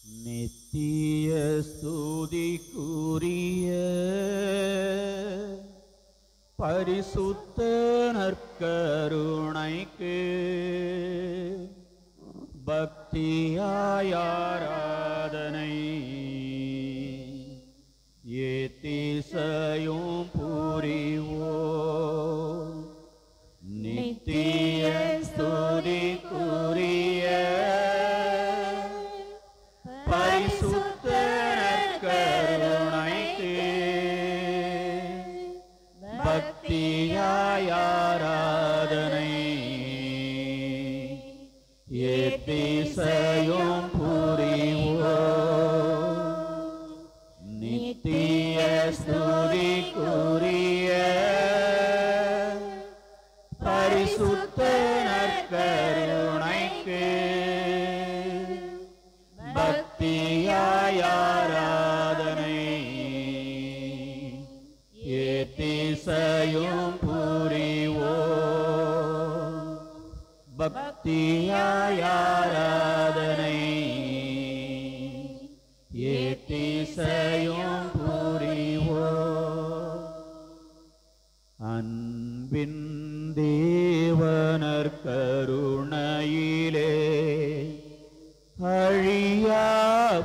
நித்திய ஸ்துதிக்குரிய பரிசுத்த நற்கருணைக்கு பக்தியாய் ஆராதனை ஏத்திசையும் புரிவோம். நித்திய ஸ்துதிக்குரிய பரிசுத்த நற்கருணைக்கு பக்தியாய் ஆராதனை ஏத்திசையும் புரிவோம். நித்திய ஸ்துதிக்குரிய பரிசுத்த நற்கருணைக்கு பக்தியாய் ஆராதனை ஏத்திசையும் புரிவோம். பக்தியாய் ஆராதனை ஏத்திசையும் புரிவோம். அன்பின் தேவனர் கருணையிலே அழியா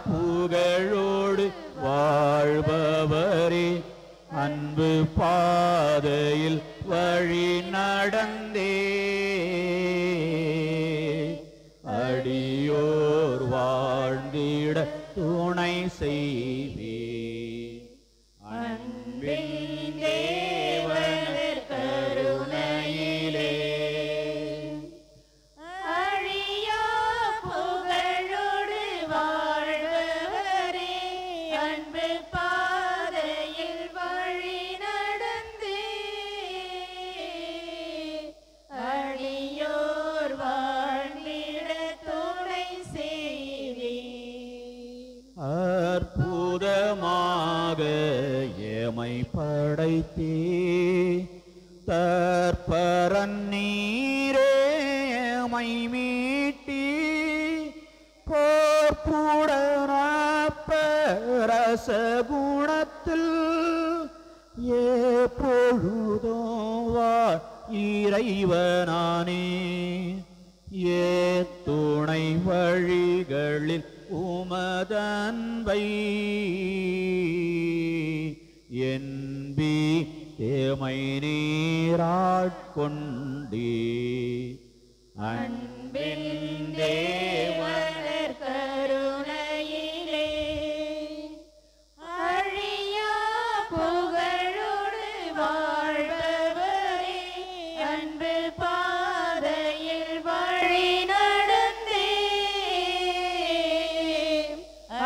புகழோடு வாழ்பவரே, அன்பு பாதையில் வழி நடந்தே அடியோர் வாழ்ந்திட துணை செய்வே. அன்பின் தேவனர் கருணையிலே அழியா புகழோடு வாழ்பவரே, அன்பு பாதையில் வழி நடந்தே அடியோர் வாழ்ந்திட துணை செய்வே. அற்புதமாக எமை படைத்தே தற்பரன் நீரே எமை மீட்டி போர்ப்புடனப்பரச குணத்தில் எப்பொழுதும் வாழ் இறைவனானே. ஏ துணை வழிகளில் உமதன்பை என்பி ஏமை நீராட்கொண்டே. அன்பின் தேவனர் கருணையிலே அழியா புகழோடு வாழ்பவரே, அன்பு பாதையில் வழி நடந்தே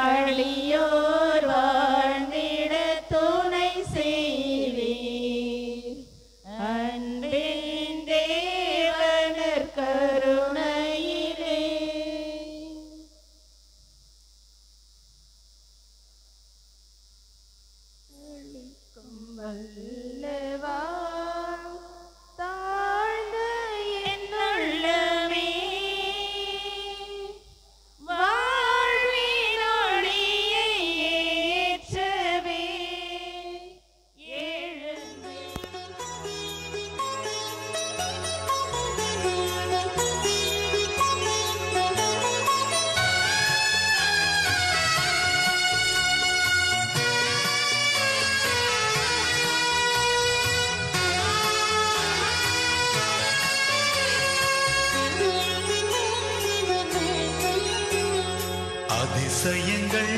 அழியோர் வாழ்ந்திட துணை செய்வீர். அன்பின் தேவனர் கருணையிலே அளிக்கும் வல்லவா தாழ்ந்த என் உள்ளமே, வாழ்வின் ஒளியை ஏற்றவே எழுந்து அதிசயங்கள்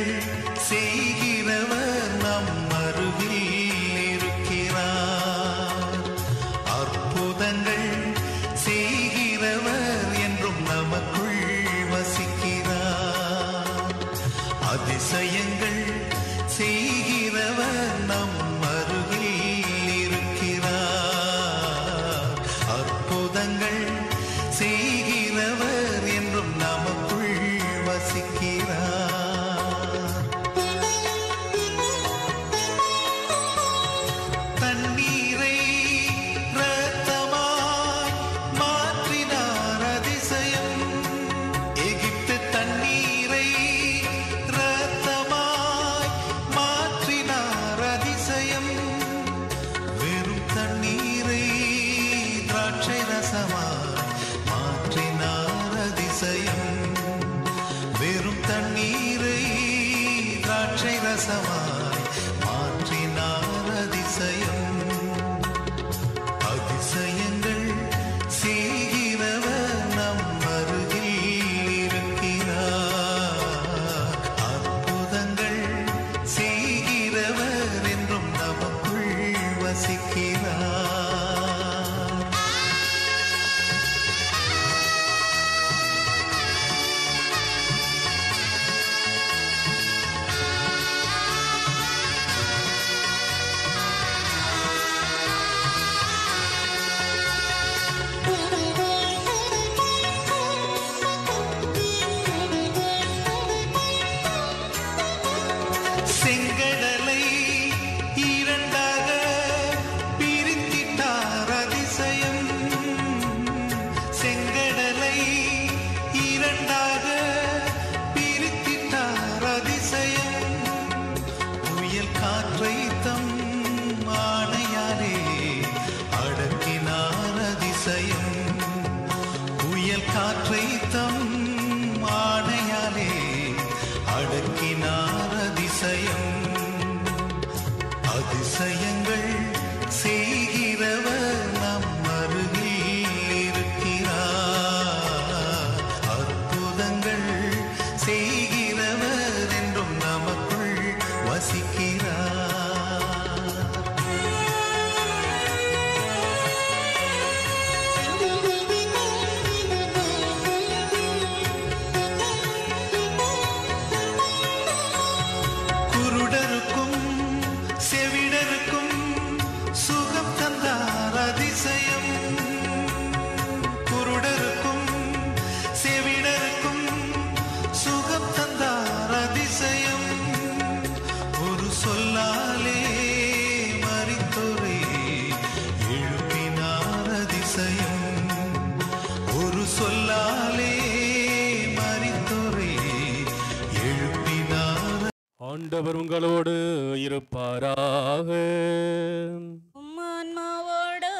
செய்கிறவர் நம் அருகில் இருக்கிறார். அற்புதங்கள் செய்கிறவர் என்றும் நமக்குள் வசிக்கிறார். அதிசயங்கள் செய்கிறவர் நம் அருகில் இருக்கிறார். அற்புதங்கள் செய்கிறவர் என்றும் நமக்குள் வசிக்கிறார். தண்ணீரை இரத்தமாய் மாற்றினார் அதிசயம். எகிப்து தண்ணீரை தண்ணீரை திராட்சை ரசமாய் மாற்றினார் அதிசயம். அதிசயங்கள் செய்கிறவர் நம் அருகில் இருக்கிறார். அற்புதங்கள் செய்கிறவர் என்றும் நமக்குள் வசிக்கிறார். செங்கடலை இரண்டாக பிரித்திட்டார் அதிசயம். செங்கடலை இரண்டாக பிரித்திட்டார் அதிசயம். புயல் காற்றை தம் ஆணையாலே அடக்கினார் அதிசயம். புயல் காற்றை தம் ஆணையாலே அடக்கினார் அதிசயம். அதிசயங்கள் செய்கிறவர் நம் அருகில் இருக்கிறார். அற்புதங்கள் செய்கிறவர் என்றும் நமக்குள் வசிக்கிறார். குருடருக்கும் செவிடருக்கும் சுகம் தந்தார் அதிசயம். குருடருக்கும் செவிடருக்கும் சுகம் தந்தார் அதிசயம். ஒரு சொல்லாலே மரித்தோரை எழுப்பினார் அதிசயம். ஒரு சொல்லாலே மரித்தோரை எழுப்பினார். ஆண்டவர் உங்களோடு இருப்பாராக. உம்மான்மாவோடு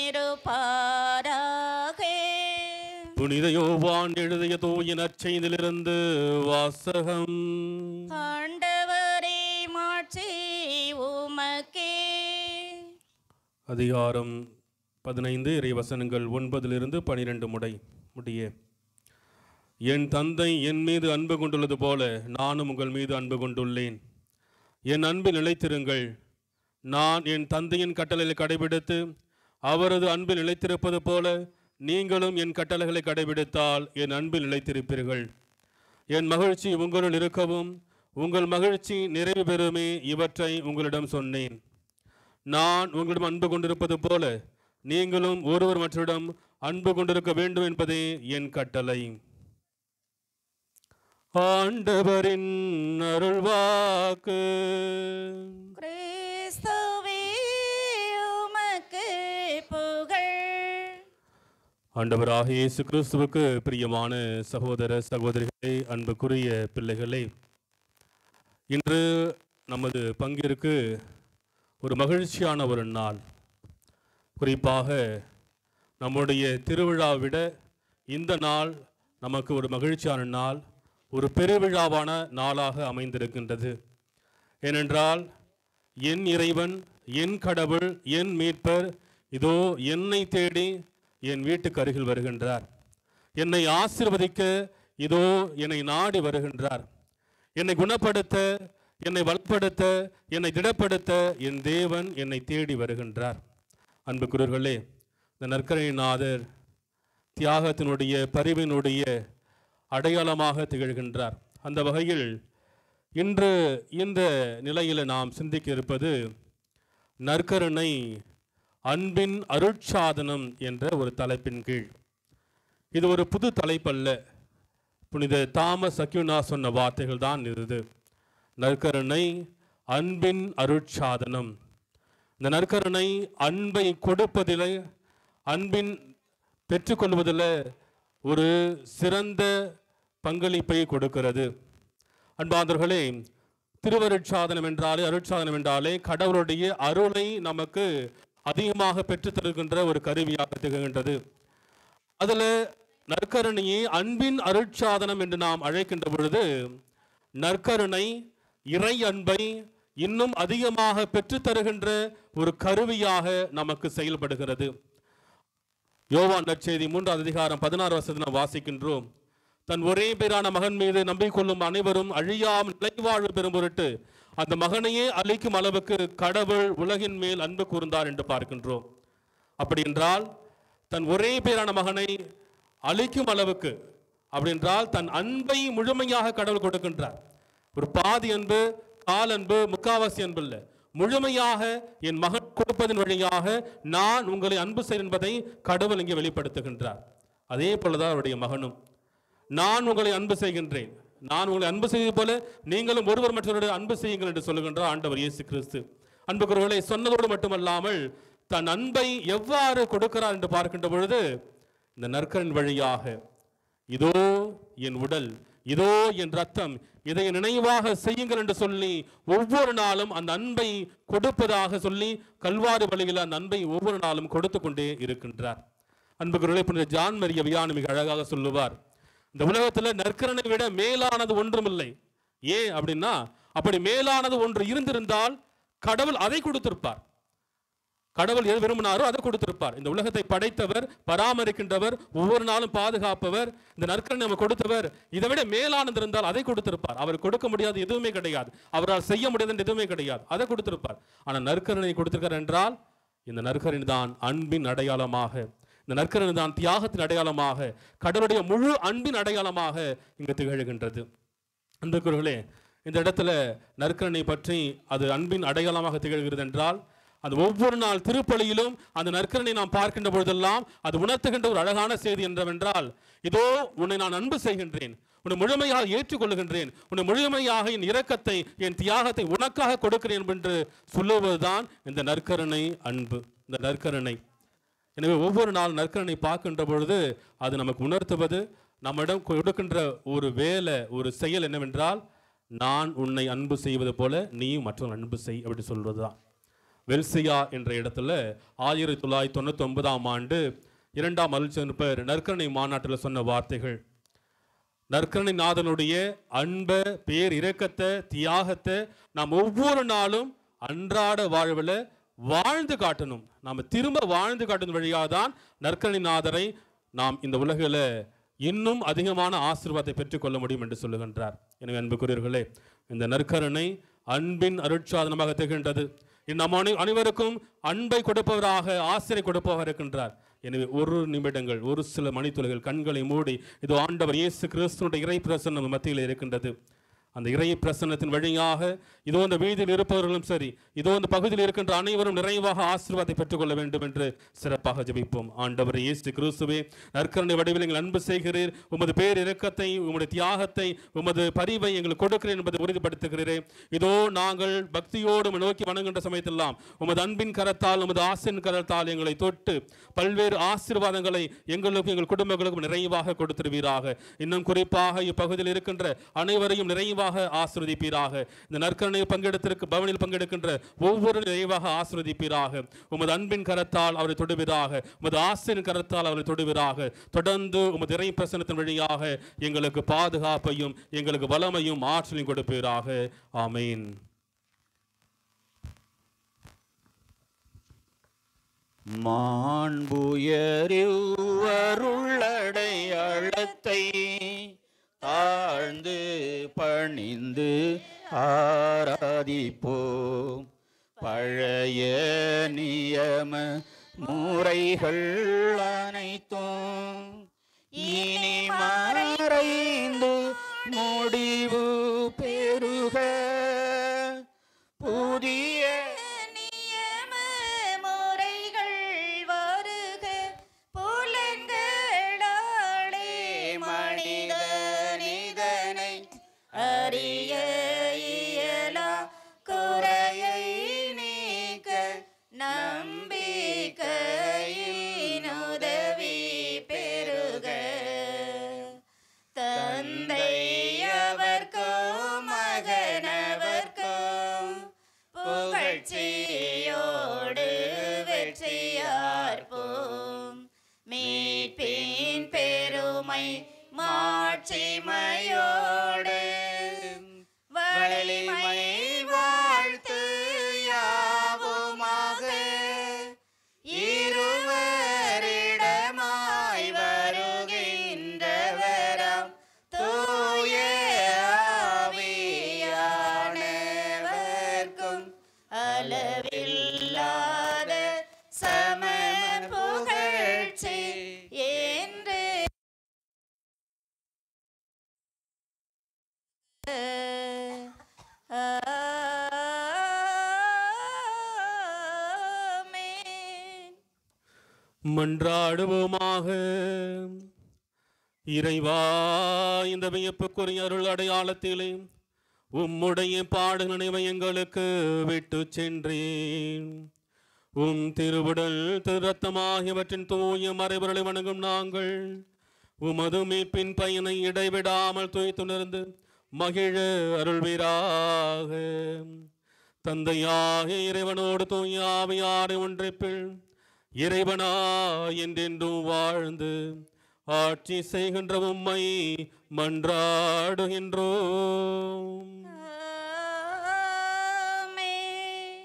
இருப்பாராக. புனித யோவான் எழுதிய தூய நற்செய்தியிலிருந்து வாசகம். ஆண்டவரே மாட்சி உமக்கே. அதிகாரம் 15 இறைவசனங்கள் 9-12 முடிய. என் தந்தை என் மீது அன்பு கொண்டுள்ளது போல நானும் உங்கள் மீது அன்பு கொண்டுள்ளேன். என் அன்பில் நிலைத்திருங்கள். நான் என் தந்தையின் கட்டளைகளை கடைபிடித்து அவரது அன்பில் நிலைத்திருப்பது போல நீங்களும் என் கட்டளைகளை கடைபிடித்தால் என் அன்பில் நிலைத்திருப்பீர்கள். என் மகிழ்ச்சி உங்களுள் இருக்கவும் உங்கள் மகிழ்ச்சி நிறைவு பெறுமே இவற்றை உங்களிடம் சொன்னேன். நான் உங்களிடம் அன்பு கொண்டிருப்பது போல நீங்களும் ஒருவர் மற்றவரிடம் அன்பு கொண்டிருக்க வேண்டும் என்பதே என் கட்டளை. ஆண்டவரின் அருள்வாக்கு. கிறிஸ்துவே உமக்கு புகழ். ஆண்டவராகிய இயேசு கிறிஸ்துவுக்கு பிரியமான சகோதர சகோதரிகளே, அன்புக்குரிய பிள்ளைகளே, இன்று நமது பங்கிற்கு ஒரு மகிழ்ச்சியான ஒரு நாள். குறிப்பாக நம்முடைய திருவிழாவை விட இந்த நாள் நமக்கு ஒரு மகிழ்ச்சியான நாள், ஒரு பெருவிழாவான நாளாக அமைந்திருக்கின்றது. ஏனென்றால் என் இறைவன், என் கடவுள், என் மீட்பர் இதோ என்னை தேடி என் வீட்டுக்கு அருகில் வருகின்றார். என்னை ஆசீர்வதிக்க இதோ என்னை நாடி வருகின்றார். என்னை குணப்படுத்த, என்னை வலுப்படுத்த, என்னை திடப்படுத்த என் தேவன் என்னை தேடி வருகின்றார். அன்புக்குரியவர்களே, இந்த நற்கருணைநாதர் தியாகத்தினுடைய பரிவினுடைய அடையாளமாக திகழ்கின்றார். அந்த வகையில் இன்று இந்த நிலையில் நாம் சிந்திக்க இருப்பது நற்கருணை அன்பின் அருட்சாதனம் என்ற ஒரு தலைப்பின் கீழ். இது ஒரு புது தலைப்பல்ல. புனித தாமஸ் அக்யூனாஸ் சொன்ன வார்த்தைகள் தான் இது. நற்கருணை அன்பின் அருட்சாதனம். இந்த நற்கருணை அன்பை கொடுப்பதில், அன்பின் பெற்றுக்கொள்வதில் ஒரு சிறந்த பங்களிப்பை கொடுக்கிறது. அன்பார்ந்தவர்களே, திருவருட்சாதனம் என்றாலே, அருட்சாதனம் என்றாலே கடவுளுடைய அருளை நமக்கு அதிகமாக பெற்றுத்தருகின்ற ஒரு கருவியாக திகழ்கின்றது. அதில் நற்கருணையை அன்பின் அருட்சாதனம் என்று நாம் அழைக்கின்ற பொழுது, நற்கருணை இறை அன்பை இன்னும் அதிகமாக பெற்றுத்தருகின்ற ஒரு கருவியாக நமக்கு செயல்படுகிறது. யோவான் நற்செய்தி 3ஆம் அதிகாரம் 16 வசனத்தை நாம் வாசிக்கின்றோம். தன் ஒரே பேரான மகன் மீது நம்பிக்கொள்ளும் அனைவரும் அழியாமல் நிலைவாழ்வு பெறும் பொருட்டு அந்த மகனையே அளிக்கும் அளவுக்கு கடவுள் உலகின் மேல் அன்பு கூர்ந்தார் என்று பார்க்கின்றோம். அப்படி என்றால் தன் ஒரே பேரான மகனை அளிக்கும் அளவுக்கு, அப்படி என்றால் தன் அன்பை முழுமையாக கடவுள் கொடுக்கின்றார். ஒரு பாதி அன்பு, கால் அன்பு, முக்காவாசி அன்பு இல்லை, முழுமையாக என் மகன் கொடுப்பதன் வழியாக நான் உங்களை அன்பு செய்ய என்பதை கடவுள் இங்கே வெளிப்படுத்துகின்றார். அதே போலதான் அவருடைய மகனும், நான் உங்களை அன்பு செய்கின்றேன், நான் உங்களை அன்பு செய்வது போல நீங்களும் ஒருவர் மற்றவருடைய அன்பு செய்யுங்கள் என்று சொல்லுகின்றார் ஆண்டவர் இயேசு கிறிஸ்து. அன்புக்குரியவர்களே, சொன்னதோடு மட்டுமல்லாமல் தன் அன்பை எவ்வாறு கொடுக்கிறார் என்று பார்க்கின்ற பொழுது, இந்த நற்கரின் வழியாக இதோ என் உடல், இதோ என் ரத்தம், இதை நினைவாக செய்யுங்கள் என்று சொல்லி ஒவ்வொரு நாளும் அந்த அன்பை கொடுப்பதாக சொல்லி கல்வாரி வழியில் அந்த அன்பை ஒவ்வொரு நாளும் கொடுத்து கொண்டே இருக்கின்றார். அன்புக்குரியவர்களே, புனித ஜான் மரியா வியானி மிக அழகாக சொல்லுவார், இந்த உலகத்தில் நற்கருணை விட மேலானது ஒன்றுமில்லை. ஏன் அப்படின்னா, அப்படி மேலானது ஒன்று இருந்திருந்தால் கடவுள் அதை கொடுத்திருப்பார். கடவுள் எது விரும்பினாரோ அதை கொடுத்திருப்பார். இந்த உலகத்தை படைத்தவர், பராமரிக்கின்றவர், ஒவ்வொரு நாளும் பாதுகாப்பவர், இந்த நற்கருணை நம்ம கொடுத்தவர், இதை விட மேலானது இருந்தால் அதை கொடுத்திருப்பார். அவர் கொடுக்க முடியாது எதுவுமே கிடையாது, அவரால் செய்ய முடியாது எதுவுமே கிடையாது, அதை கொடுத்திருப்பார். ஆனால் நற்கருணை கொடுத்திருக்கார் என்றால் இந்த நற்கருணை தான் அன்பின் அடையாளமாக, இந்த நற்கருணை தான் தியாகத்தின் அடையாளமாக, கடவுளுடைய முழு அன்பின் அடையாளமாக இங்கு திகழ்கின்றது. அன்புக்குரியவர்களே, இந்த இடத்துல நற்கருணை பற்றி அது அன்பின் அடையாளமாக திகழ்கிறது என்றால், அந்த ஒவ்வொரு நாள் திருப்பலியிலும் அந்த நற்கருணை நாம் பார்க்கின்ற பொழுதெல்லாம் அது உணர்த்துகின்ற ஒரு அழகான செய்தி என்னவென்றால், இதோ உன்னை நான் அன்பு செய்கின்றேன், உன்னை முழுமையாக ஏற்றுக்கொள்கின்றேன், உன்னை முழுமையாக என் இரக்கத்தை, என் தியாகத்தை உனக்காக கொடுக்கிறேன் என்று சொல்லுவதுதான் இந்த நற்கருணை அன்பு, இந்த நற்கருணை. எனவே ஒவ்வொரு நாள் நற்கருணை பார்க்கின்ற பொழுது அது நமக்கு உணர்த்துவது, நம்மிடம் கொடுக்கின்ற ஒரு வேலை, ஒரு செயல் என்னவென்றால், நான் உன்னை அன்பு செய்வது போல நீயும் மற்றவன் அன்பு செய் அப்படி சொல்வதுதான். வெல்சியா என்ற இடத்துல 1999ஆம் ஆண்டு 2ஆம் அருள்செயற்பர் நற்கருணை மாநாட்டில் சொன்ன வார்த்தைகள், நற்கருணை நாதனுடைய அன்பை, பேர் இரக்கத்தை, தியாகத்தை நாம் ஒவ்வொரு நாளும் அன்றாட வாழ்வில் வாழ்ந்து காட்டணும். நாம் திரும்ப வாழ்ந்து காட்டும் வழியாக தான் நற்கருணை நாதரை நாம் இந்த உலகில் இன்னும் அதிகமான ஆசீர்வாதத்தை பெற்றுக்கொள்ள முடியும் என்று சொல்லுகின்றார். எனவே அன்புக்குரியவர்களே, இந்த நற்கருணை அன்பின் அருட்சாதனமாக திகழ்கின்றது. நம் அனைவருக்கும் அன்பை கொடுப்பவராக, ஆசிரியை கொடுப்பவராக இருக்கின்றார். எனவே ஒரு நிமிடங்கள், ஒரு சில மணித்துளிகள் கண்களை மூடி, இதோ ஆண்டவர் இயேசு கிறிஸ்துவினுடைய இறை பிரசன்னம் மத்தியில் இருக்கின்றது. அந்த இறை பிரசன்னத்தின் வழியாக இதோ இந்த வீதியில் இருப்பவர்களும் சரி, இதோ இந்த பகுதியில் இருக்கின்ற அனைவரும் நிறைவாக ஆசீர்வாதத்தை பெற்றுக்கொள்ள வேண்டும் என்று சிறப்பாக ஜெபிப்போம். ஆண்டவர் இயேசு கிறிஸ்துவே, நற்கருணை வடிவில் எங்கள் அன்பு செய்கிறீர், உமது பேர் இரக்கத்தை, உமது தியாகத்தை, உமது பரிவை எங்களுக்கு கொடுக்கிறேன் என்பதை உறுதிப்படுத்துகிறீரே. இதோ நாங்கள் பக்தியோடு நோக்கி வணங்குகின்ற சமயத்தெல்லாம் உமது அன்பின் கரத்தால், உமது ஆசின் கரத்தால் எங்களை தொட்டு பல்வேறு ஆசீர்வாதங்களை எங்களுக்கும் எங்கள் குடும்பங்களுக்கும் நிறைவாக கொடுத்திருவீராக. இன்னும் குறிப்பாக இப்பகுதியில் இருக்கின்ற அனைவரையும் நிறைவாக ஆசீர்வதிப்பீராக. இந்த நற்கருணை பவனில் பங்கெடுக்கின்ற ஒவ்வொரு நிறைவாக ஆசீர்வதிப்பீராக. உமது அன்பின் கரத்தால் அவரை தொடுவீராக, உமது ஆசிரின் கரத்தால் அவரை தொடுவீராக. தொடர்ந்து உமது இறை பிரசன்னத்தின் வழியாக எங்களுக்கு பாதுகாப்பையும் எங்களுக்கு வல்லமையும் ஆற்றலையும் கொடுப்பீராக. ஆமீன். மாண்புயருள்ளடையாளத்தை தாழ்ந்து பணிந்து ஆராதிப்போம். பழைய நியம முறைகள் அனைத்தும் இனி மறைந்து முடிவு பெறுக. புதிய நியம முறைகள் வருக. புலன்களாலே மனிதனிதனை அறிய இயலா குறையை நீக்க நம்பிக்கையின் உதவி பெறுக. தந்தை அவர்க்கும் மகனவர்க்கும் புகழ்ச்சியோடு வெற்றியார்ப்போம். மீட்பின் பெருமை வல்லமை மாட்சிமையோடு வலிமை வாழ்த்து யாவுமாக இருவரிடமாய் வருகின்றவராம் தூய ஆவியானவர்க்கும் அளவில்லாத சம புகழ்ச்சி என்று ஆமென். மன்றாடுவோமாக. இறைவா, இந்த வியப்புக்குரிய அருள் அடையாளத்திலே உம்முடைய பாடு நினைவை எங்களுக்கு விட்டு சென்றேன். உம் திருவுடல் திருரத்தமாகியவற்றின் தூய மறைபொருளை வணங்கும் நாங்கள் உமது மீட்பின் பயனை இடைவிடாமல் துய்த்துணர்ந்து மகிழ அருள்வீராக. தந்தையாக இறைவனோடு தூய ஆவியாரை ஒன்றிப்பில் இறைவனா என்றென்றும் வாழ்ந்து ஆட்சி செய்கின்ற உம்மை மன்றாடுகின்றோம்.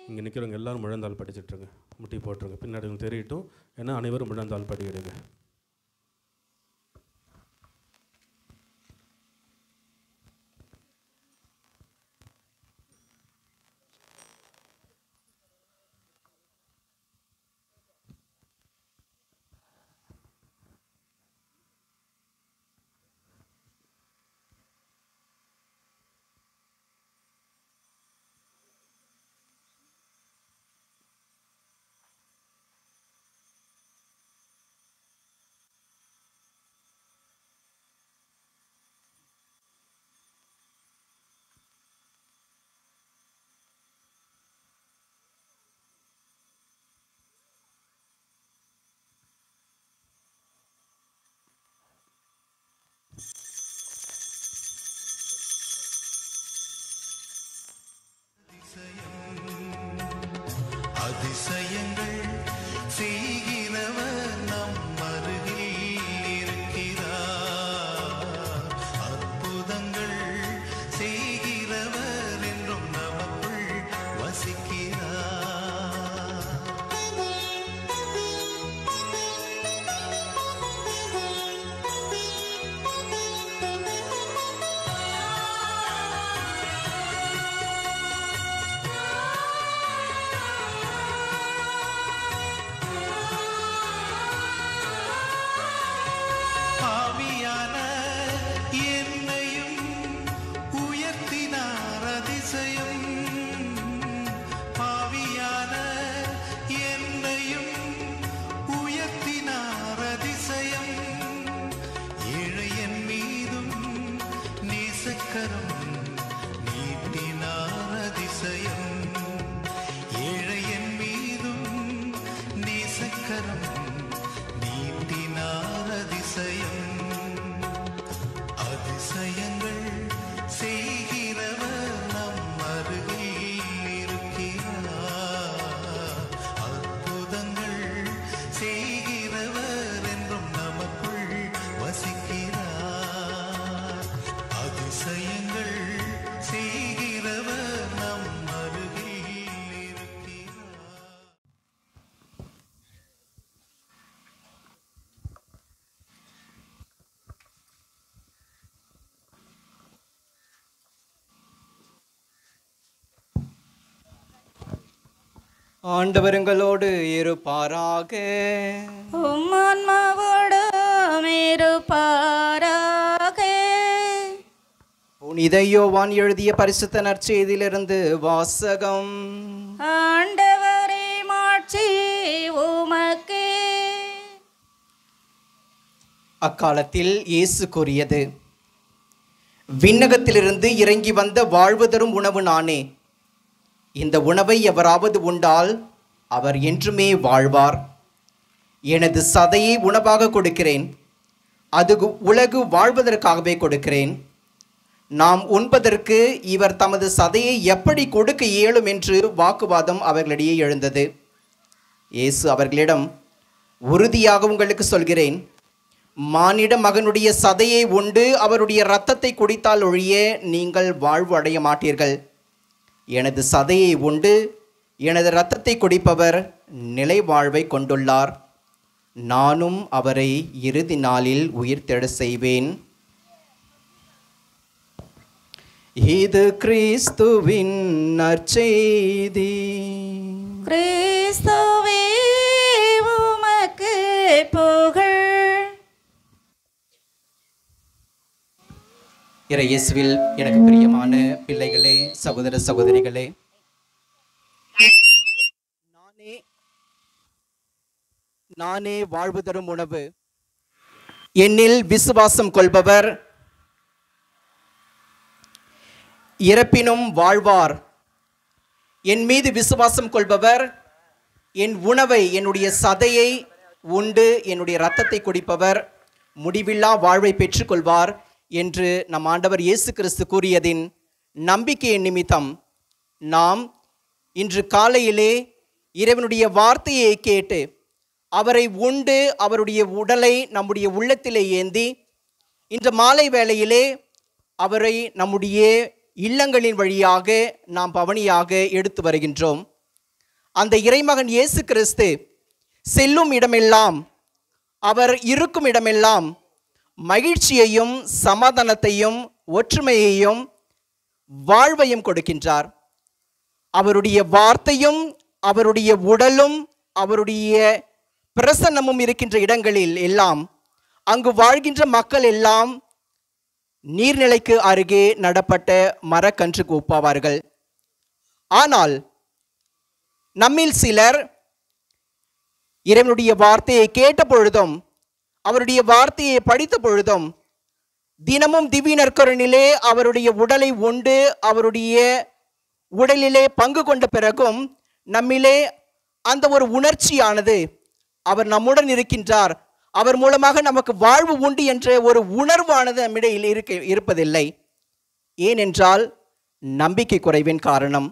இங்கே நிற்கிறவங்க எல்லாரும் முழந்தாள் படிச்சுட்ருங்க, முட்டி போட்டுருங்க, பின்னாடி தெரியட்டும். ஏன்னா அனைவரும் முழந்தாள் படியிடுங்க. அதிசயங்கள் செய்கிறவர் நம் அருகில் இருக்கிறார். அற்புதங்கள் செய்கிறவர் என்றும் நமக்குள் வசிக்கிறார். ஆவியான என்னையும் உயர்த்தினார் அதிசயம். ஆவியான என்னையும் உயர்த்தினார் அதிசயம். ஏழையன் மீதும் நேசக்கரம் நீட்டினார் அதிசயம். ஏழையன் மீதும் நேசக்கரம் நீட்டினார் அதிசயம். அதிசயங்கள் செய்கிறவர் நம் அருகில் இருக்கிறார். அற்புதங்கள் செய்கிறவர் என்றும் நமக்குள் வசிக்கிறார். அதிசயங்கள் செய்கிறவர் நம் அருகில் இருக்கிறார். ஆண்டவருங்களோடு இருப்பாராக. உம்மான்மாவோடும் இருப்பாராக. புனித யோவான் எழுதிய பரிசுத்த நற்செய்தியிலிருந்து வாசகம். ஆண்டவரே மாட்சி உமக்கே. அக்காலத்தில் இயேசு கூறியது, விண்ணகத்திலிருந்து இறங்கி வந்த வாழ்வு தரும் உணவு நானே. இந்த உணவை எவராவது உண்டால் அவர் என்றுமே வாழ்வார். எனது சதையை உணவாக கொடுக்கிறேன், அது உலகு வாழ்வதற்காகவே கொடுக்கிறேன். நாம் உண்பதற்கு இவர் தமது சதையை எப்படி கொடுக்க இயலும் என்று வாக்குவாதம் அவர்களிடையே எழுந்தது. இயேசு அவர்களிடம், உறுதியாக உங்களுக்கு சொல்கிறேன், மானிட மகனுடைய சதையை உண்டு அவருடைய இரத்தத்தை குடித்தால் ஒழிய நீங்கள் வாழ்வு அடைய மாட்டீர்கள். எனது சதையை உண்டு எனது இரத்தத்தை குடிப்பவர் நிலை வாழ்வை கொண்டுள்ளார். நானும் அவரை இறுதி நாளில் உயிர்த்தெழ செய்வேன். இது கிறிஸ்துவின் நற்செய்தி. கிறிஸ்துவே உமக்கு புகழ். இயேசுவில் எனக்கு பிரியமான பிள்ளைகளே, சகோதர சகோதரிகளே, நானே வாழ்வு தரும் உணவு. என்னில் விசுவாசம் கொள்பவர் இறப்பினும் வாழ்வார். என் மீது விசுவாசம் கொள்பவர் என் உணவை, என்னுடைய சதையை உண்டு என்னுடைய இரத்தத்தை குடிப்பவர் முடிவில்லா வாழ்வை பெற்றுக்கொள்வார் என்று நம் ஆண்டவர் இயேசு கிறிஸ்து கூறியதின் நம்பிக்கையின் நிமித்தம் நாம் இன்று காலையிலே இறைவனுடைய வார்த்தையை கேட்டு அவரை உண்டு அவருடைய உடலை நம்முடைய உள்ளத்திலே ஏந்தி இன்று மாலை வேளையிலே அவரை நம்முடைய இல்லங்களின் வழியாக நாம் பவனியாக எடுத்து வருகின்றோம். அந்த இறைமகன் இயேசு கிறிஸ்து செல்லும் இடமெல்லாம், அவர் இருக்கும் இடமெல்லாம் மகிழ்ச்சியையும் சமாதானத்தையும் ஒற்றுமையையும் வாழ்வையும் கொடுக்கின்றார். அவருடைய வார்த்தையும் அவருடைய உடலும் அவருடைய பிரசன்னமும் இருக்கின்ற இடங்களில் எல்லாம் அங்கு வாழ்கின்ற மக்கள் எல்லாம் நீர்நிலைக்கு அருகே நடப்பட்ட மரக்கன்றுக்கு ஒப்பாவார்கள். ஆனால் நம்மில் சிலர் இறைவனுடைய வார்த்தையை கேட்ட பொழுதும் அவருடைய வார்த்தையை படித்த பொழுதும் தினமும் திவ்ய நற்கருணையிலே அவருடைய உடலை உண்டு அவருடைய உடலிலே பங்கு கொண்ட பிறகும் நம்மிலே அந்த ஒரு உணர்ச்சியானது, அவர் நம்முடன் இருக்கின்றார், அவர் மூலமாக நமக்கு வாழ்வு உண்டு என்ற ஒரு உணர்வானது நம்மிடையில் இருப்பதில்லை. ஏனென்றால் நம்பிக்கை குறைவின் காரணம்.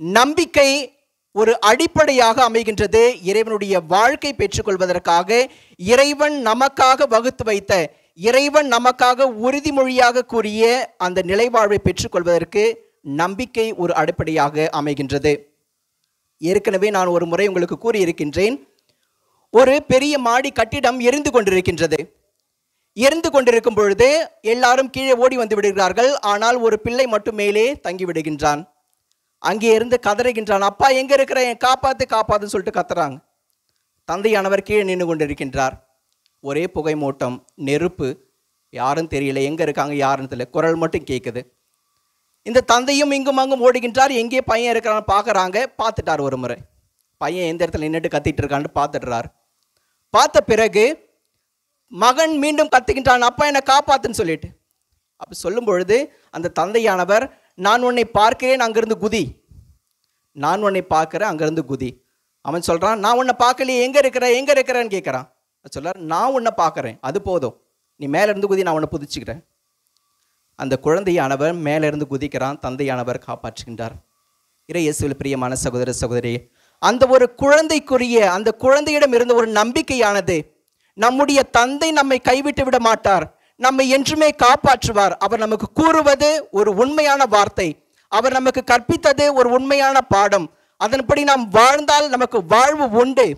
நம்பிக்கை ஒரு அடிப்படையாக அமைகின்றது. இறைவனுடைய வாழ்க்கை பெற்றுக்கொள்வதற்காக இறைவன் நமக்காக வகுத்து வைத்த, இறைவன் நமக்காக உறுதிமொழியாக கூறிய அந்த நிலைவாழ்வை பெற்றுக்கொள்வதற்கு நம்பிக்கை ஒரு அடிப்படையாக அமைகின்றது. ஏற்கனவே நான் ஒரு முறை உங்களுக்கு கூறியிருக்கின்றேன், ஒரு பெரிய மாடி கட்டிடம் எரிந்து கொண்டிருக்கின்றது. எரிந்து கொண்டிருக்கும் பொழுது எல்லாரும் கீழே ஓடி வந்து விடுகிறார்கள். ஆனால் ஒரு பிள்ளை மட்டும் மேலே தங்கி விடுகின்றான். அங்கே இருந்து கதறுகின்றான், அப்பா எங்கே இருக்கிற, காப்பாத்து காப்பாத்துன்னு சொல்லிட்டு கத்துறாங்க. தந்தையானவர் கீழே நின்று கொண்டிருக்கின்றார். ஒரே புகை மூட்டம், நெருப்பு, யாரும் தெரியல, எங்கே இருக்காங்க யாருன்னு தெரியல, குரல் மட்டும் கேட்குது. இந்த தந்தையும் இங்கும் அங்கும் ஓடுகின்றார். எங்கே பையன் இருக்கிறான்னு பார்க்குறாங்க. பார்த்துட்டார் ஒரு முறை. பையன் எந்த இடத்துல நின்றுட்டு கத்திட்டு இருக்கான்னு பார்த்துடுறார். பார்த்த பிறகு மகன் மீண்டும் கத்துக்கின்றான், அப்பா என்னை காப்பாத்துன்னு சொல்லிட்டு. அப்போ சொல்லும் பொழுது அந்த தந்தையானவர், நான் உன்னை பார்க்கிறேன், அங்கேருந்து குதி, நான் உன்னை பார்க்குறேன், அங்கேருந்து குதி. அவன் சொல்கிறான், நான் உன்னை பார்க்கலையே, எங்கே இருக்கிறேன்னு கேட்குறான். சொல்கிறார், நான் உன்னை பார்க்குறேன், அது போதும், நீ மேலேருந்து குதி, நான் உன்னை புதிச்சுக்கிறேன். அந்த குழந்தையானவர் மேலேருந்து குதிக்கிறான். தந்தையானவர் காப்பாற்றுகின்றார். இறை இயேசுவில் பிரியமான சகோதர சகோதரி, அந்த ஒரு குழந்தைக்குரிய அந்த குழந்தையிடம் இருந்த ஒரு நம்பிக்கையானது, நம்முடைய தந்தை நம்மை கைவிட்டு விட மாட்டார், நம்மை என்றுமே காப்பாற்றுவார், அவர் நமக்கு கூறுவது ஒரு உண்மையான வார்த்தை, அவர் நமக்கு கற்பித்தது ஒரு உண்மையான பாடம், அதன்படி நாம் வாழ்ந்தால் நமக்கு வாழ்வு உண்டு,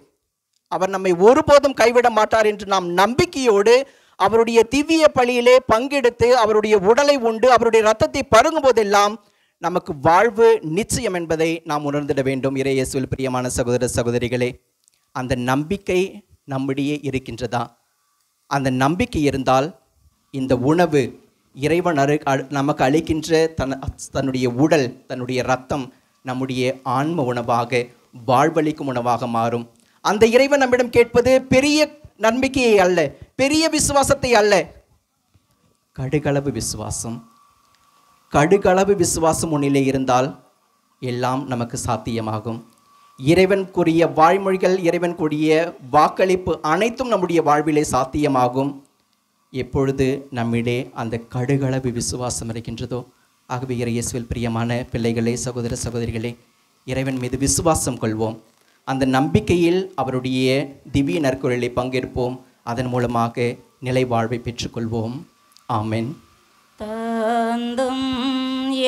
அவர் நம்மை ஒருபோதும் கைவிட மாட்டார் என்று நாம் நம்பிக்கையோடு அவருடைய திவ்ய பலியிலே பங்கெடுத்து அவருடைய உடலை உண்டு அவருடைய இரத்தத்தை பருகும் போதெல்லாம் நமக்கு வாழ்வு நிச்சயம் என்பதை நாம் உணர்ந்திட வேண்டும். இறை இயேசுவில் பிரியமான சகோதர சகோதரிகளே, அந்த நம்பிக்கை நம்மிடையே இருக்கின்றதா? அந்த நம்பிக்கை இருந்தால் இந்த உணவு இறைவன் நமக்கு அளிக்கின்ற தன்னுடைய உடல், தன்னுடைய இரத்தம் நம்முடைய ஆன்ம உணவாக, வாழ்வளிக்கும் உணவாக மாறும். அந்த இறைவன் நம்மிடம் கேட்பது பெரிய நம்பிக்கையை அல்ல, பெரிய விசுவாசத்தை அல்ல, கடுகளவு விசுவாசம். கடுகளவு விசுவாசம் உன்னிலே இருந்தால் எல்லாம் நமக்கு சாத்தியமாகும். இறைவன் கூறிய வாய்மொழிகள், இறைவன் கூறிய வாக்களிப்பு அனைத்தும் நம்முடைய வாழ்விலே சாத்தியமாகும் எப்பொழுது நம்மிடையே அந்த கடுகளவு விசுவாசம் இருக்கின்றதோ. ஆகவே இயேசுவில் பிரியமான பிள்ளைகளே, சகோதர சகோதரிகளே, இறைவன் மீது விசுவாசம் கொள்வோம். அந்த நம்பிக்கையில் அவருடைய திவ்ய நற்கொடையை பங்கேற்போம். அதன் மூலமாக நிலை வாழ்வை பெற்றுக்கொள்வோம். ஆமென். தந்தும்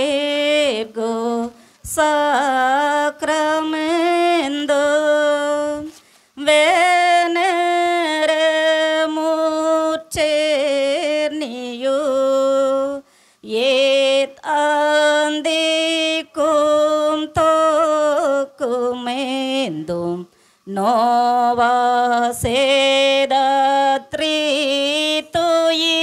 ஏகோ சாக்ரமெந்தோ வேனரமுச்சேர்னியோ ஏத் ஆந்திக்கும் தோக்குமேந்தும் Noah சேதாத்ரி துயி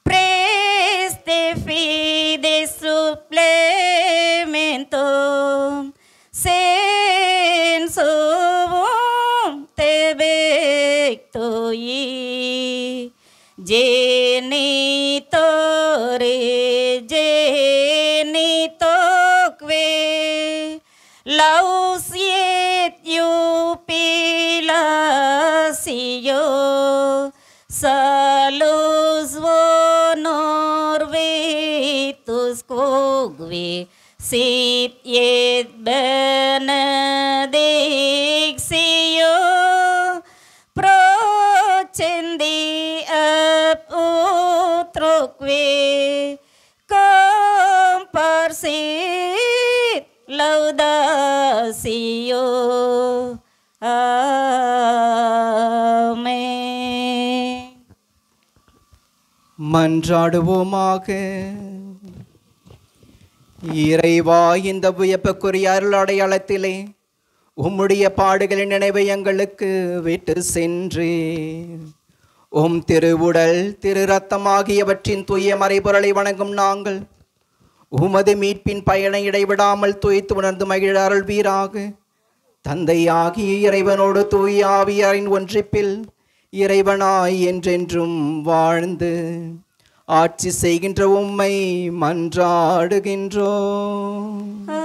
preste fide supplemento sensum tebectoi genitore genitoque lausiet iupilasio salus honor vitus cogve sit et benedictio procendi ab utroque comparsit laudatio. Amen. மன்றாடுவோமாக. இறைவா, இந்த வியப்புக்குரிய அருள் அடையாளத்திலே உம்முடைய பாடுகளின் நினைவை எங்களுக்கு விட்டு சென்று உம் திருவுடல் திரு ரத்தம் ஆகியவற்றின் தூய மறைபொருளை வணங்கும் நாங்கள் உமது மீட்பின் பயனை இடைவிடாமல் துய்த்து உணர்ந்து மகிழ அருள்வீராக. தந்தையாகிய இறைவனோடு தூய ஆவியாரின் ஒன்றிப்பில் இறைவனாய் என்றென்றும் வாழ்ந்து ஆட்சி செய்கின்ற உம்மை மன்றாடுகின்றோம். Amen.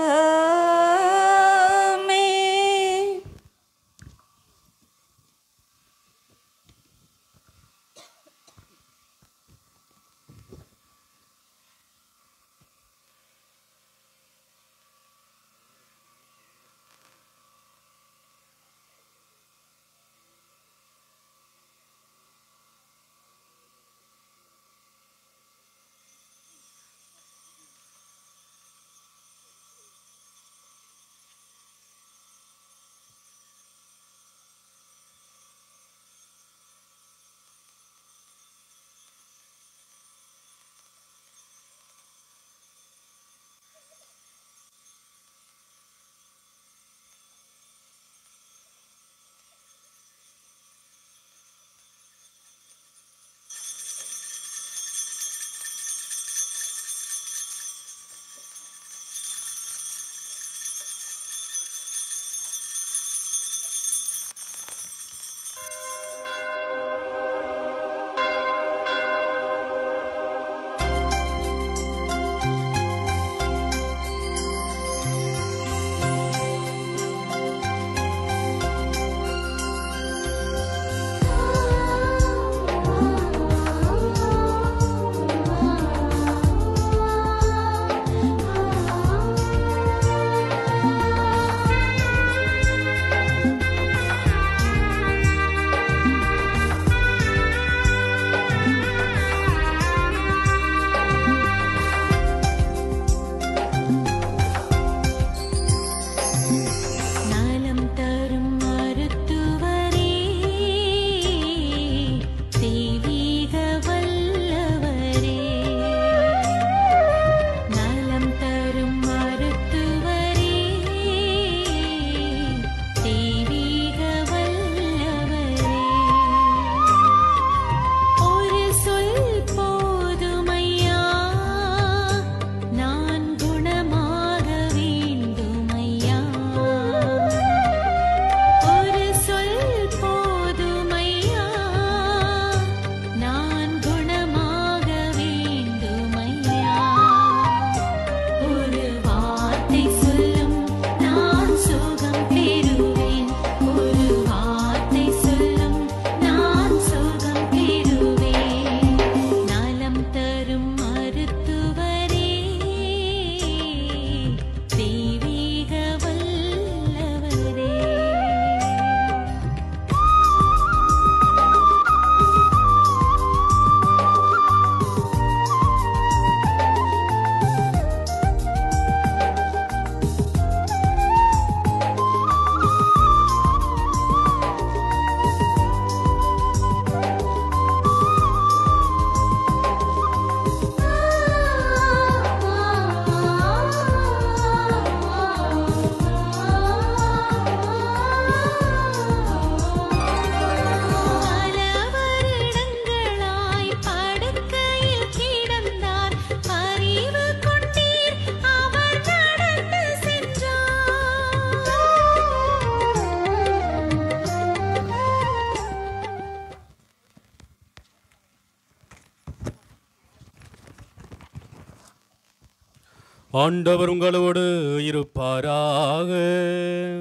ஆண்டவர் உங்களோடு இருப்பாராக.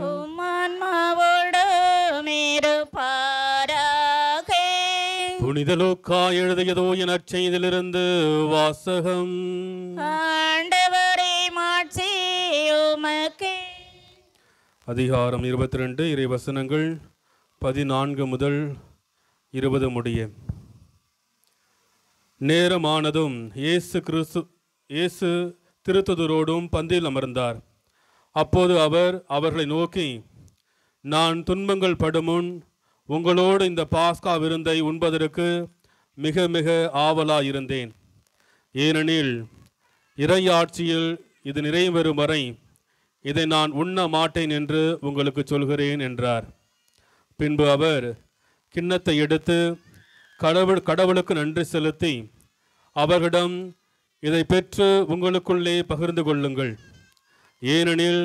உம்மான்மாவோடும் இருப்பாராக. புனித லூக்கா எழுதியதோ நற்செய்தியிலிருந்து வாசகம். ஆண்டவரே மாட்சி உமக்கே. அதிகாரம் 22 இறைவசனங்கள் 14 முதல் 20 முடிய. நேரமானதும் இயேசு திருத்துதரோடும் பந்தியில் அமர்ந்தார். அப்போது அவர் அவர்களை நோக்கி, நான் துன்பங்கள் படுமுன் உங்களோடு இந்த பாஸ்கா விருந்தை உண்பதற்கு மிக மிக ஆவலாயிருந்தேன். ஏனெனில் இறையாட்சியில் இது நிறைவேறும் வரை இதை நான் உண்ண மாட்டேன் என்று உங்களுக்கு சொல்கிறேன் என்றார். பின்பு அவர் கிண்ணத்தை எடுத்து கடவுளுக்கு நன்றி செலுத்தி அவர்களிடம், இதை பெற்று உங்களுக்குள்ளே பகிர்ந்து கொள்ளுங்கள். ஏனெனில்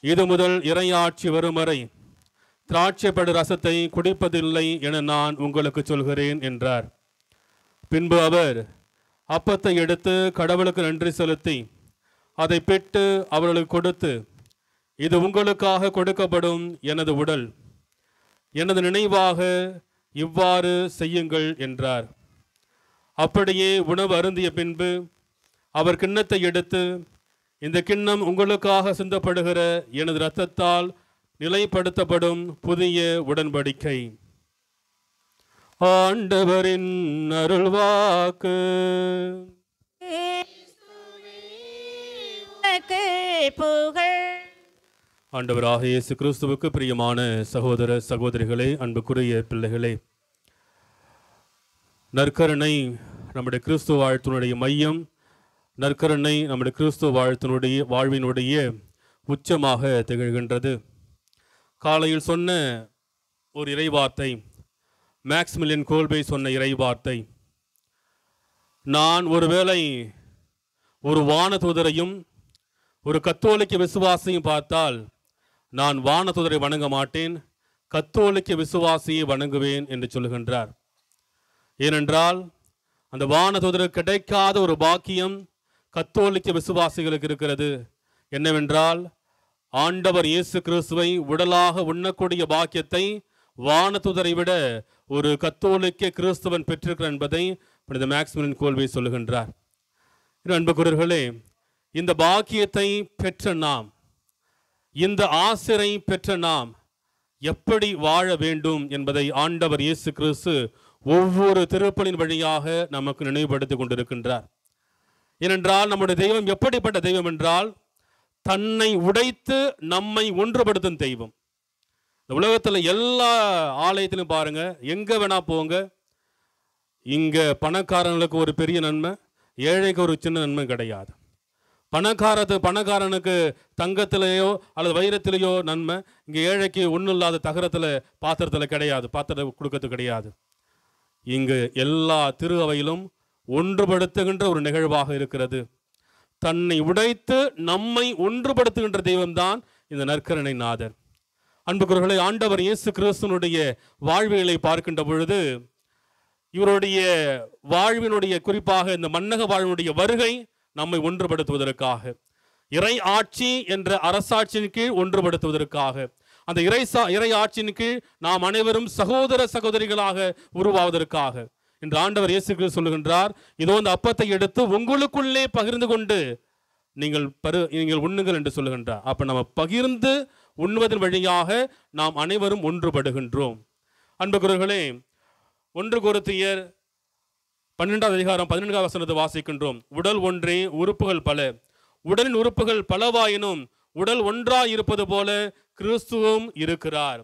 இது முதல் இறையாட்சி வரும் வரை திராட்சைப்படு ரசத்தை குடிப்பதில்லை என நான் உங்களுக்கு சொல்கிறேன் என்றார். பின்பு அவர் அப்பத்தை எடுத்து கடவுளுக்கு நன்றி செலுத்தி அதை பெற்று அவர்களுக்கு கொடுத்து, இது உங்களுக்காக கொடுக்கப்படும் எனது உடல், எனது நினைவாக இவ்வாறு செய்யுங்கள் என்றார். அப்படியே உணவு அருந்திய பின்பு அவர் கிண்ணத்தை எடுத்து, இந்த கிண்ணம் உங்களுக்காக சிந்தப்படுகிற எனது இரத்தத்தால் நிலைப்படுத்தப்படும் புதிய உடன்படிக்கை. ஆண்டவரின் அருள்வாக்கு. புகழ். ஆண்டவராக இயேசு கிறிஸ்துவுக்கு பிரியமான சகோதர சகோதரிகளே, அன்புக்குரிய பிள்ளைகளே, நற்கருணை நம்முடைய கிறிஸ்துவ வாழ்த்தினுடைய மையம். நற்கருணை நம்முடைய கிறிஸ்துவ வாழ்வினுடைய உச்சமாக திகழ்கின்றது. காலையில் சொன்ன ஒரு இறைவார்த்தை, மேக்ஸ்மில்லியன் கோல்பே சொன்ன இறைவார்த்தை, நான் ஒருவேளை ஒரு வானதூதரையும் ஒரு கத்தோலிக்க விசுவாசியும் பார்த்தால் நான் வானதூதரை வணங்க மாட்டேன், கத்தோலிக்க விசுவாசியை வணங்குவேன் என்று சொல்லுகின்றார். ஏனென்றால் அந்த வானதூதருக்கு கிடைக்காத ஒரு பாக்கியம் கத்தோலிக்க விசுவாசிகளுக்கு இருக்கிறது. என்னவென்றால், ஆண்டவர் இயேசு கிறிஸ்துவை உடலாக உண்ணக்கூடிய பாக்கியத்தை வானதூதரை விட ஒரு கத்தோலிக்க கிறிஸ்துவன் பெற்றிருக்கிறார் என்பதை புனித மேக்ஸ்மில்லியன் கோல்பே சொல்லுகின்றார். அன்புக்குரியவர்களே, இந்த பாக்கியத்தை பெற்ற நாம், இந்த ஆசிரை பெற்ற நாம் எப்படி வாழ வேண்டும் என்பதை ஆண்டவர் இயேசு கிறிஸ்து ஒவ்வொரு திருப்பலின் வழியாக நமக்கு நினைவுபடுத்திக் கொண்டிருக்கின்றார். ஏனென்றால் நம்முடைய தெய்வம் எப்படிப்பட்ட தெய்வம் என்றால், தன்னை உடைத்து நம்மை ஒன்றுபடுத்தும் தெய்வம். இந்த உலகத்தில் எல்லா ஆலயத்திலும் பாருங்க, எங்க வேணா போங்க, இங்க பணக்காரங்களுக்கு ஒரு பெரிய நன்மை, ஏழைக்கு ஒரு சின்ன நன்மை கிடையாது. பணக்காரனுக்கு தங்கத்திலேயோ அல்லது வைரத்திலேயோ நன்மை, இங்கே ஏழைக்கு ஒன்றும் இல்லாத தகரத்தில் பாத்திரத்தில் கிடையாது, பாத்திரம் கொடுக்கறது கிடையாது. இங்கு எல்லா திரு அவையிலும் ஒன்றுபடுத்துகின்ற ஒரு நிகழ்வாக இருக்கிறது. தன்னை உடைத்து நம்மை ஒன்றுபடுத்துகின்ற தெய்வம்தான் இந்த நற்கருணை நாதர். அன்புக்குரியவர்களே, ஆண்டவர் இயேசு கிறிஸ்துவினுடைய வாழ்வியலை பார்க்கின்ற பொழுது இவருடைய வாழ்வினுடைய, குறிப்பாக இந்த மன்னக வாழ்வினுடைய வருகை நம்மை ஒன்றுபடுத்துவதற்காக, இறை ஆட்சி என்ற அரசாட்சியின் கீழ் ஒன்றுபடுத்துவதற்காக, அந்த இறை ஆட்சியின் கீழ் நாம் அனைவரும் சகோதர சகோதரிகளாக உருவாவதற்காக இன்று ஆண்டவர் இயேசு கிறிஸ்து சொல்லுகின்றார், இதோ இந்த அப்பத்தை எடுத்து உங்களுக்குள்ளே பகிர்ந்து கொண்டு நீங்கள் உண்ணுங்கள் என்று சொல்லுகின்றார். அப்ப நம்ம பகிர்ந்து உண்ணுவதன் வழியாக நாம் அனைவரும் ஒன்றுபடுகின்றோம். அன்புக்குரியவர்களே, 1 கொரிந்தியர் 12 அதிகாரம் 14 வசனத்தை வாசிக்கின்றோம். உடல் ஒன்றே, உறுப்புகள் பல. உடலின் உறுப்புகள் பலவாயினும் உடல் ஒன்றாய் இருப்பது போல கிறிஸ்துவும் இருக்கிறார்.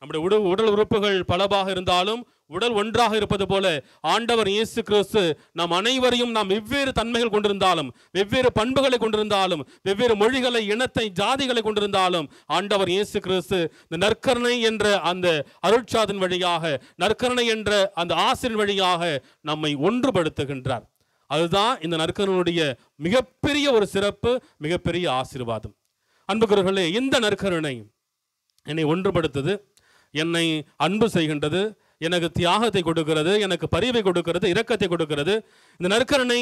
நம்முடைய உடல் உறுப்புகள் பலவாக இருந்தாலும் உடல் ஒன்றாக இருப்பது போல ஆண்டவர் இயேசு கிறிஸ்து நாம் அனைவரையும், நாம் வெவ்வேறு தன்மைகள் கொண்டிருந்தாலும், வெவ்வேறு பண்புகளை கொண்டிருந்தாலும், வெவ்வேறு மொழிகளை, இனத்தை, ஜாதிகளை கொண்டிருந்தாலும், ஆண்டவர் இயேசு கிறிஸ்து இந்த நற்கருணை என்ற அந்த அருட்சாதன் வழியாக, நற்கருணை என்ற அந்த ஆசிரின் வழியாக நம்மை ஒன்றுபடுத்துகின்றார். அதுதான் இந்த நற்கருணையுடைய மிகப்பெரிய ஒரு சிறப்பு, மிகப்பெரிய ஆசீர்வாதம். அன்புக்குரியவர்களே, இந்த நற்கருணை என்னை ஒன்றுபடுத்துது, என்னை அன்பு செய்கின்றது, எனக்கு தியாகத்தை கொடுக்கிறது, எனக்கு பரிவை கொடுக்கிறது, இரக்கத்தை கொடுக்கிறது. இந்த நற்கருணை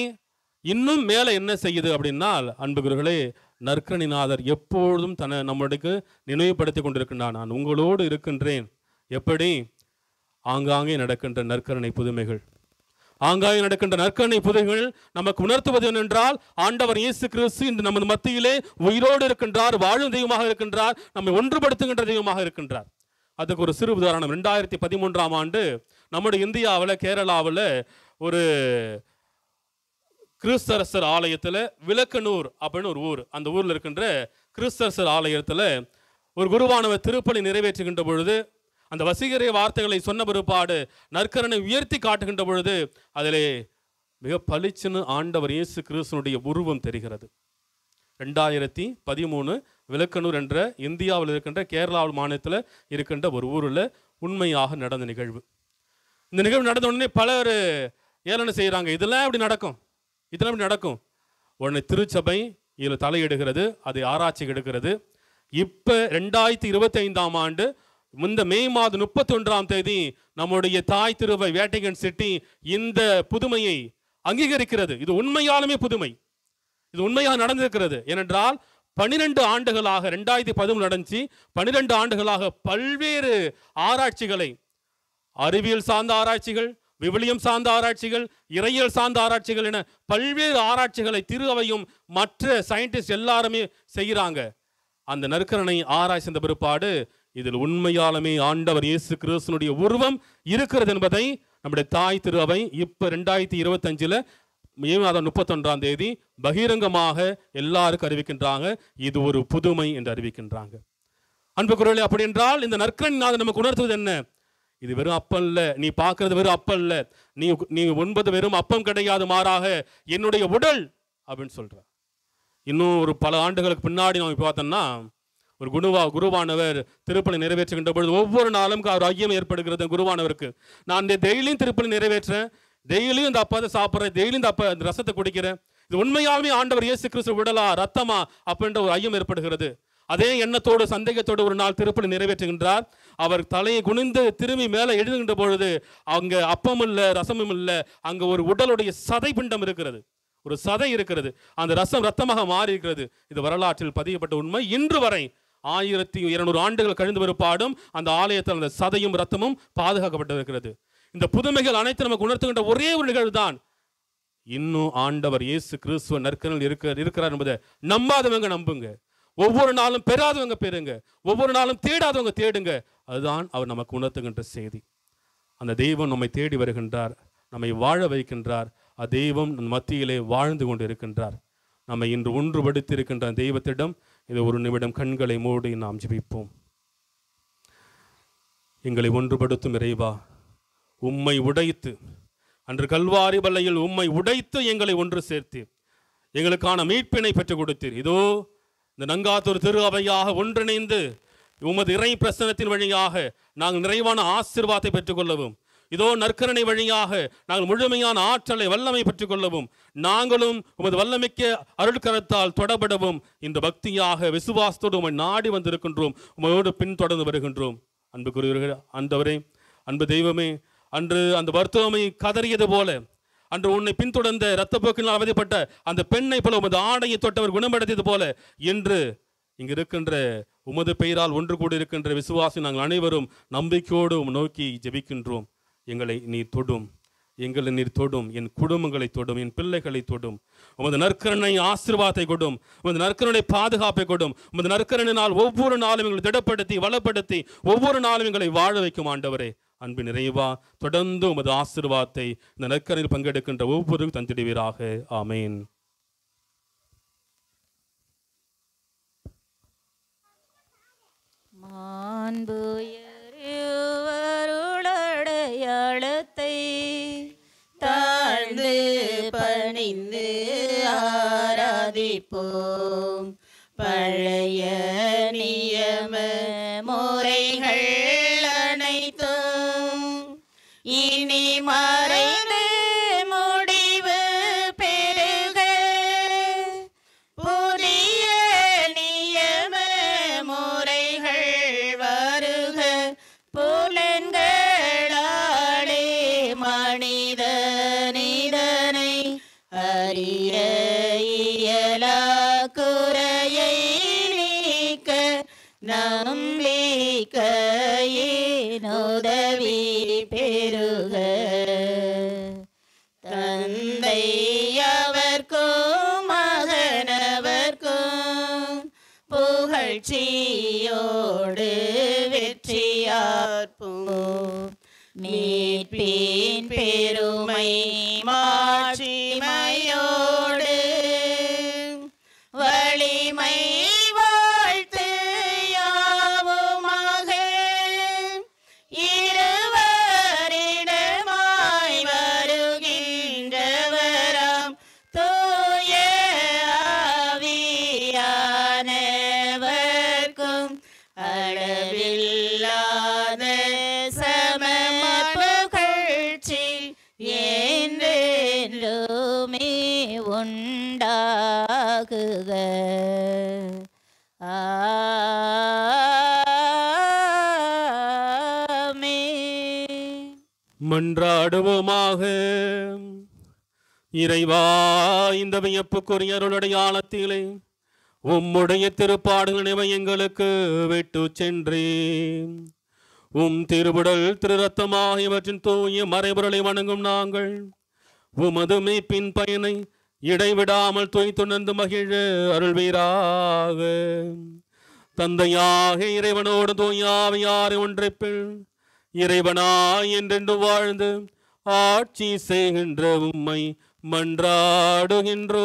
இன்னும் மேலே என்ன செய்யுது அப்படின்னா, அன்புக்குரியவர்களே, நற்கருணைநாதர் எப்பொழுதும் நம்மளுக்கு நினைவுபடுத்தி கொண்டிருக்கின்றான். நான் உங்களோடு இருக்கின்றேன். எப்படி? ஆங்காங்கே நடக்கின்ற நற்கருணை புதுமைகள், ஆங்காங்கே நடக்கின்ற நற்கருணை புதுமைகள் நமக்கு உணர்த்துவது என்னென்றால், ஆண்டவர் இயேசு கிறிஸ்து இன்று நமது மத்தியிலே உயிரோடு இருக்கின்றார், வாழும் தெய்வமாக இருக்கின்றார், நம்மை ஒன்றுபடுத்துகின்ற தெய்வமாக இருக்கின்றார். அதுக்கு ஒரு சிறு உதாரணம். 2013ஆம் ஆண்டு நம்முடைய இந்தியாவில் கேரளாவில் ஒரு கிறிஸ்தரசர் ஆலயத்தில், விளக்கனூர் அப்படின்னு ஒரு ஊர், அந்த ஊரில் இருக்கின்ற கிறிஸ்தரசர் ஆலயத்தில் ஒரு குருவானவர் திருப்பலி நிறைவேற்றுகின்ற பொழுது, அந்த வசீகரிய வார்த்தைகளை சொன்ன பிற்பாடு நற்கருணை உயர்த்தி காட்டுகின்ற பொழுது அதிலே மிக பளிச்சுன்னு ஆண்டவர் இயேசு கிறிஸ்துனுடைய உருவம் தெரிகிறது. 2013 விளக்கனூர் என்ற இந்தியாவில் இருக்கின்ற கேரளா மாநிலத்தில் இருக்கின்ற ஒரு ஊரில் உண்மையாக நடந்த நிகழ்வு. இந்த நிகழ்வு நடந்த உடனே பலர் ஏளனை செய்கிறாங்க, இதெல்லாம் எப்படி நடக்கும், இதெல்லாம் எப்படி நடக்கும். உடனே திருச்சபை இதில் தலையிடுகிறது, அதை ஆராய்ச்சி எடுக்கிறது. இப்போ 2025ஆம் ஆண்டு இந்த மே மாதம் 31ஆம் தேதி நம்முடைய தாய் திருவை வேட்டிகன் சிட்டி இந்த புதுமையை அங்கீகரிக்கிறது. இது உண்மையாலுமே புதுமை, இது உண்மையாக நடந்திருக்கிறது. ஏனென்றால் 12 ஆண்டுகளாக 2013 நடந்துச்சு. 12 ஆண்டுகளாக பல்வேறு ஆராய்ச்சிகளை, அறிவியல் சார்ந்த ஆராய்ச்சிகள், விவிலியம் சார்ந்த ஆராய்ச்சிகள், இறையியல் சார்ந்த ஆராய்ச்சிகள் என பல்வேறு ஆராய்ச்சிகளை திரு அவையும் மற்ற சயின்டிஸ்ட் எல்லாருமே செய்கிறாங்க. அந்த நற்கருணை ஆராய்ச்சி சென்ற பிற்பாடு இதில் உண்மையாலுமே ஆண்டவர் இயேசு கிறிஸ்துனுடைய உருவம் இருக்கிறது என்பதை நம்முடைய தாய் திரு அவை இப்போ 2025 மே மாதம் 31ஆம் தேதி பகிரங்கமாக எல்லாருக்கும் அறிவிக்கின்றாங்க. இது ஒரு புதுமை என்று அறிவிக்கின்றாங்க. அன்புக்குரியவர்களே, அப்படி என்றால் இந்த நற்கருணைநாதர் நமக்கு உணர்த்துவது என்ன? இது வெறும் அப்பம் இல்லை, நீ பார்க்கறது வெறும் அப்பம் இல்லை, நீ உண்பது வெறும் அப்பம் கிடையாது, மாறாக என்னுடைய உடல் அப்படின்னு சொல்ற. இன்னும் ஒரு பல ஆண்டுகளுக்கு பின்னாடி நம்ம பார்த்தோம்னா, ஒரு குருவானவர் திருப்பலி நிறைவேற்றுகின்ற பொழுது ஒவ்வொரு நாளும் ஒரு ஐயம் ஏற்படுகிறது குருவானவருக்கு. நான் டெய்லியும் திருப்பலி நிறைவேற்றேன், டெய்லியும் இந்த அப்பத்தை சாப்பிட்றேன், டெய்லியும் இந்த ரசத்தை குடிக்கிறேன், இது உண்மையாலுமே ஆண்டவர் இயேசு கிறிஸ்து விடலா ரத்தமா அப்படின்ற ஒரு ஐயம் ஏற்படுகிறது. அதே எண்ணத்தோடு சந்தேகத்தோடு ஒரு நாள் திருப்பலி நிறைவேற்றுகின்றார். அவர் தலையை குனிந்து திரும்பி மேலே எழுதுகின்ற பொழுது அங்கே அப்பமும் இல்லை, ரசமும் இல்லை, அங்கே ஒரு உடலுடைய சதை பிண்டம் இருக்கிறது, ஒரு சதை இருக்கிறது. அந்த ரசம் ரத்தமாக மாறி இருக்கிறது. இது வரலாற்றில் பதியப்பட்ட உண்மை. இன்று வரை 1200 ஆண்டுகள் கழிந்து பிற்பாடும் அந்த ஆலயத்தில் அந்த சதையும் ரத்தமும் பாதுகாக்கப்பட்டிருக்கிறது. இந்த புதுமைகள் அனைத்து நமக்கு உணர்த்துகின்ற ஒரே ஒரு நிகழ்வு தான், இன்னும் ஆண்டவர் இயேசு கிறிஸ்துவ நற்கருணையில் இருக்கிறார் என்பதை நம்பாதவங்க நம்புங்க, ஒவ்வொரு நாளும் பெறாதவங்க பெறுங்க, ஒவ்வொரு நாளும் தேடாதவங்க தேடுங்க. அதுதான் அவர் நமக்கு உணர்த்துகின்ற செய்தி. அந்த தெய்வம் நம்மை தேடி வருகின்றார், நம்மை வாழ வைக்கின்றார். தெய்வம் மத்தியிலே வாழ்ந்து கொண்டு இருக்கின்றார். நம்மை இன்று ஒன்றுபடுத்தி இருக்கின்ற தெய்வத்திடம் இது ஒரு நிமிடம் கண்களை மூடி நாம் ஜெபிப்போம். எங்களை ஒன்றுபடுத்தும் இறைவா, உம்மை உடைத்து, அன்று கல்வாரி பல்லையில் உம்மை உடைத்து எங்களை ஒன்று சேர்த்து எங்களுக்கான மீட்பினை பெற்றுக் கொடுத்தீர். இதோ இந்த நங்காத்தூர் திரு அவையாக ஒன்றிணைந்து உமது இறை பிரசனத்தின் வழியாக நாங்கள் நிறைவான ஆசீர்வாதத்தை பெற்றுக்கொள்ளவும், இதோ நற்கருணை வழியாக நாங்கள் முழுமையான ஆற்றலை வல்லமை பெற்றுக்கொள்ளவும், நாங்களும் உமது வல்லமிக்க அருட்கரத்தால் தொடப்படவும் இந்த பக்தியாக விசுவாசத்தோடு உம்மை நாடி வந்திருக்கின்றோம், உமையோடு பின்தொடர்ந்து வருகின்றோம். அன்புக்குரியவர்களே, ஆண்டவரே, அன்பு தெய்வமே, அன்று அந்த மருத்துவமை கதறியது போல, அன்று உன்னை பின்தொடர்ந்த இரத்தப்போக்கினால் அவதிப்பட்ட அந்த பெண்ணை போல உமது ஆடையை தொட்டவர் குணமடைந்தது போல, என்று இங்கு இருக்கின்ற உமது பெயரால் ஒன்று கூடி இருக்கின்ற விசுவாசி நாங்கள் அனைவரும் நம்பிக்கையோடு நோக்கி ஜெபிக்கின்றோம். எங்களை நீர் தொடும், எங்களை நீர் தொடும், என் குடும்பங்களை தொடும், என் பிள்ளைகளை தொடும். உமது நற்கருணை ஆசீர்வாதத்தை கொடும், உமது நற்கருணை பாதுகாப்பை கொடும். உமது நற்கருணையினால் ஒவ்வொரு நாளும் எங்களை திடப்படுத்தி வளப்படுத்தி ஒவ்வொரு நாளும் எங்களை வாழ வைக்கும் ஆண்டவரே. அன்பின் நிறைவா தொடர்ந்து உமது ஆசீர்வாதத்தை இந்த நற்கருணையில் பங்கெடுக்கின்ற ஒவ்வொரு தந்திடுவீராக. ஆமேன். மாண்புயருளடையாளத்தை தாழ்ந்து பணிந்து ஆராதிப்போம். பழைய நியம முறைகள் அனைத்தும் இனி மறைந்து முடிவு பெறுக. புதிய நியம முறைகள் வருக. புலன்களாலே மனிதனிதனை அறிய குறையை நீக்க நம்பிக்கையின் உதவி பெருக. தந்தை அவர்க்கும் மகனவர்க்கும் புகழ்ச்சியோடு வெற்றியார்ப்போம். மீட்பின் பெருமை மாட்சிமையோடு வலிமை வாழ்த்து யாவுமாக இருவரிடமாய் வருகின்றவராம் தூய ஆவியானவர்க்கும் அளவில்லாத சம புகழ்ச்சி என்றென்றுமே உண்டாகுக. ஆமென். மன்றாடுவோமாக. இறைவா, இந்த வியப்புக்குரிய அருளடையாளத்திலே உம்முடைய திருப்பாடுகள் இவை எங்களுக்கு விட்டு சென்றேன். உம் திருவுடல் திருரத்தமாக இவற்றின் தூய மறைபொருளை வணங்கும் நாங்கள் உமது மீட்பின் பயனை இடைவிடாமல் துய்த்துணர்ந்து மகிழ அருள்வீராக. தந்தையாக இறைவனோடு தூயாவியாரை ஒன்றைப்பில் இறைவனாய் என்றென்று வாழ்ந்து ஆட்சி செய்கின்ற உம்மை மன்றாடுகின்றோம்.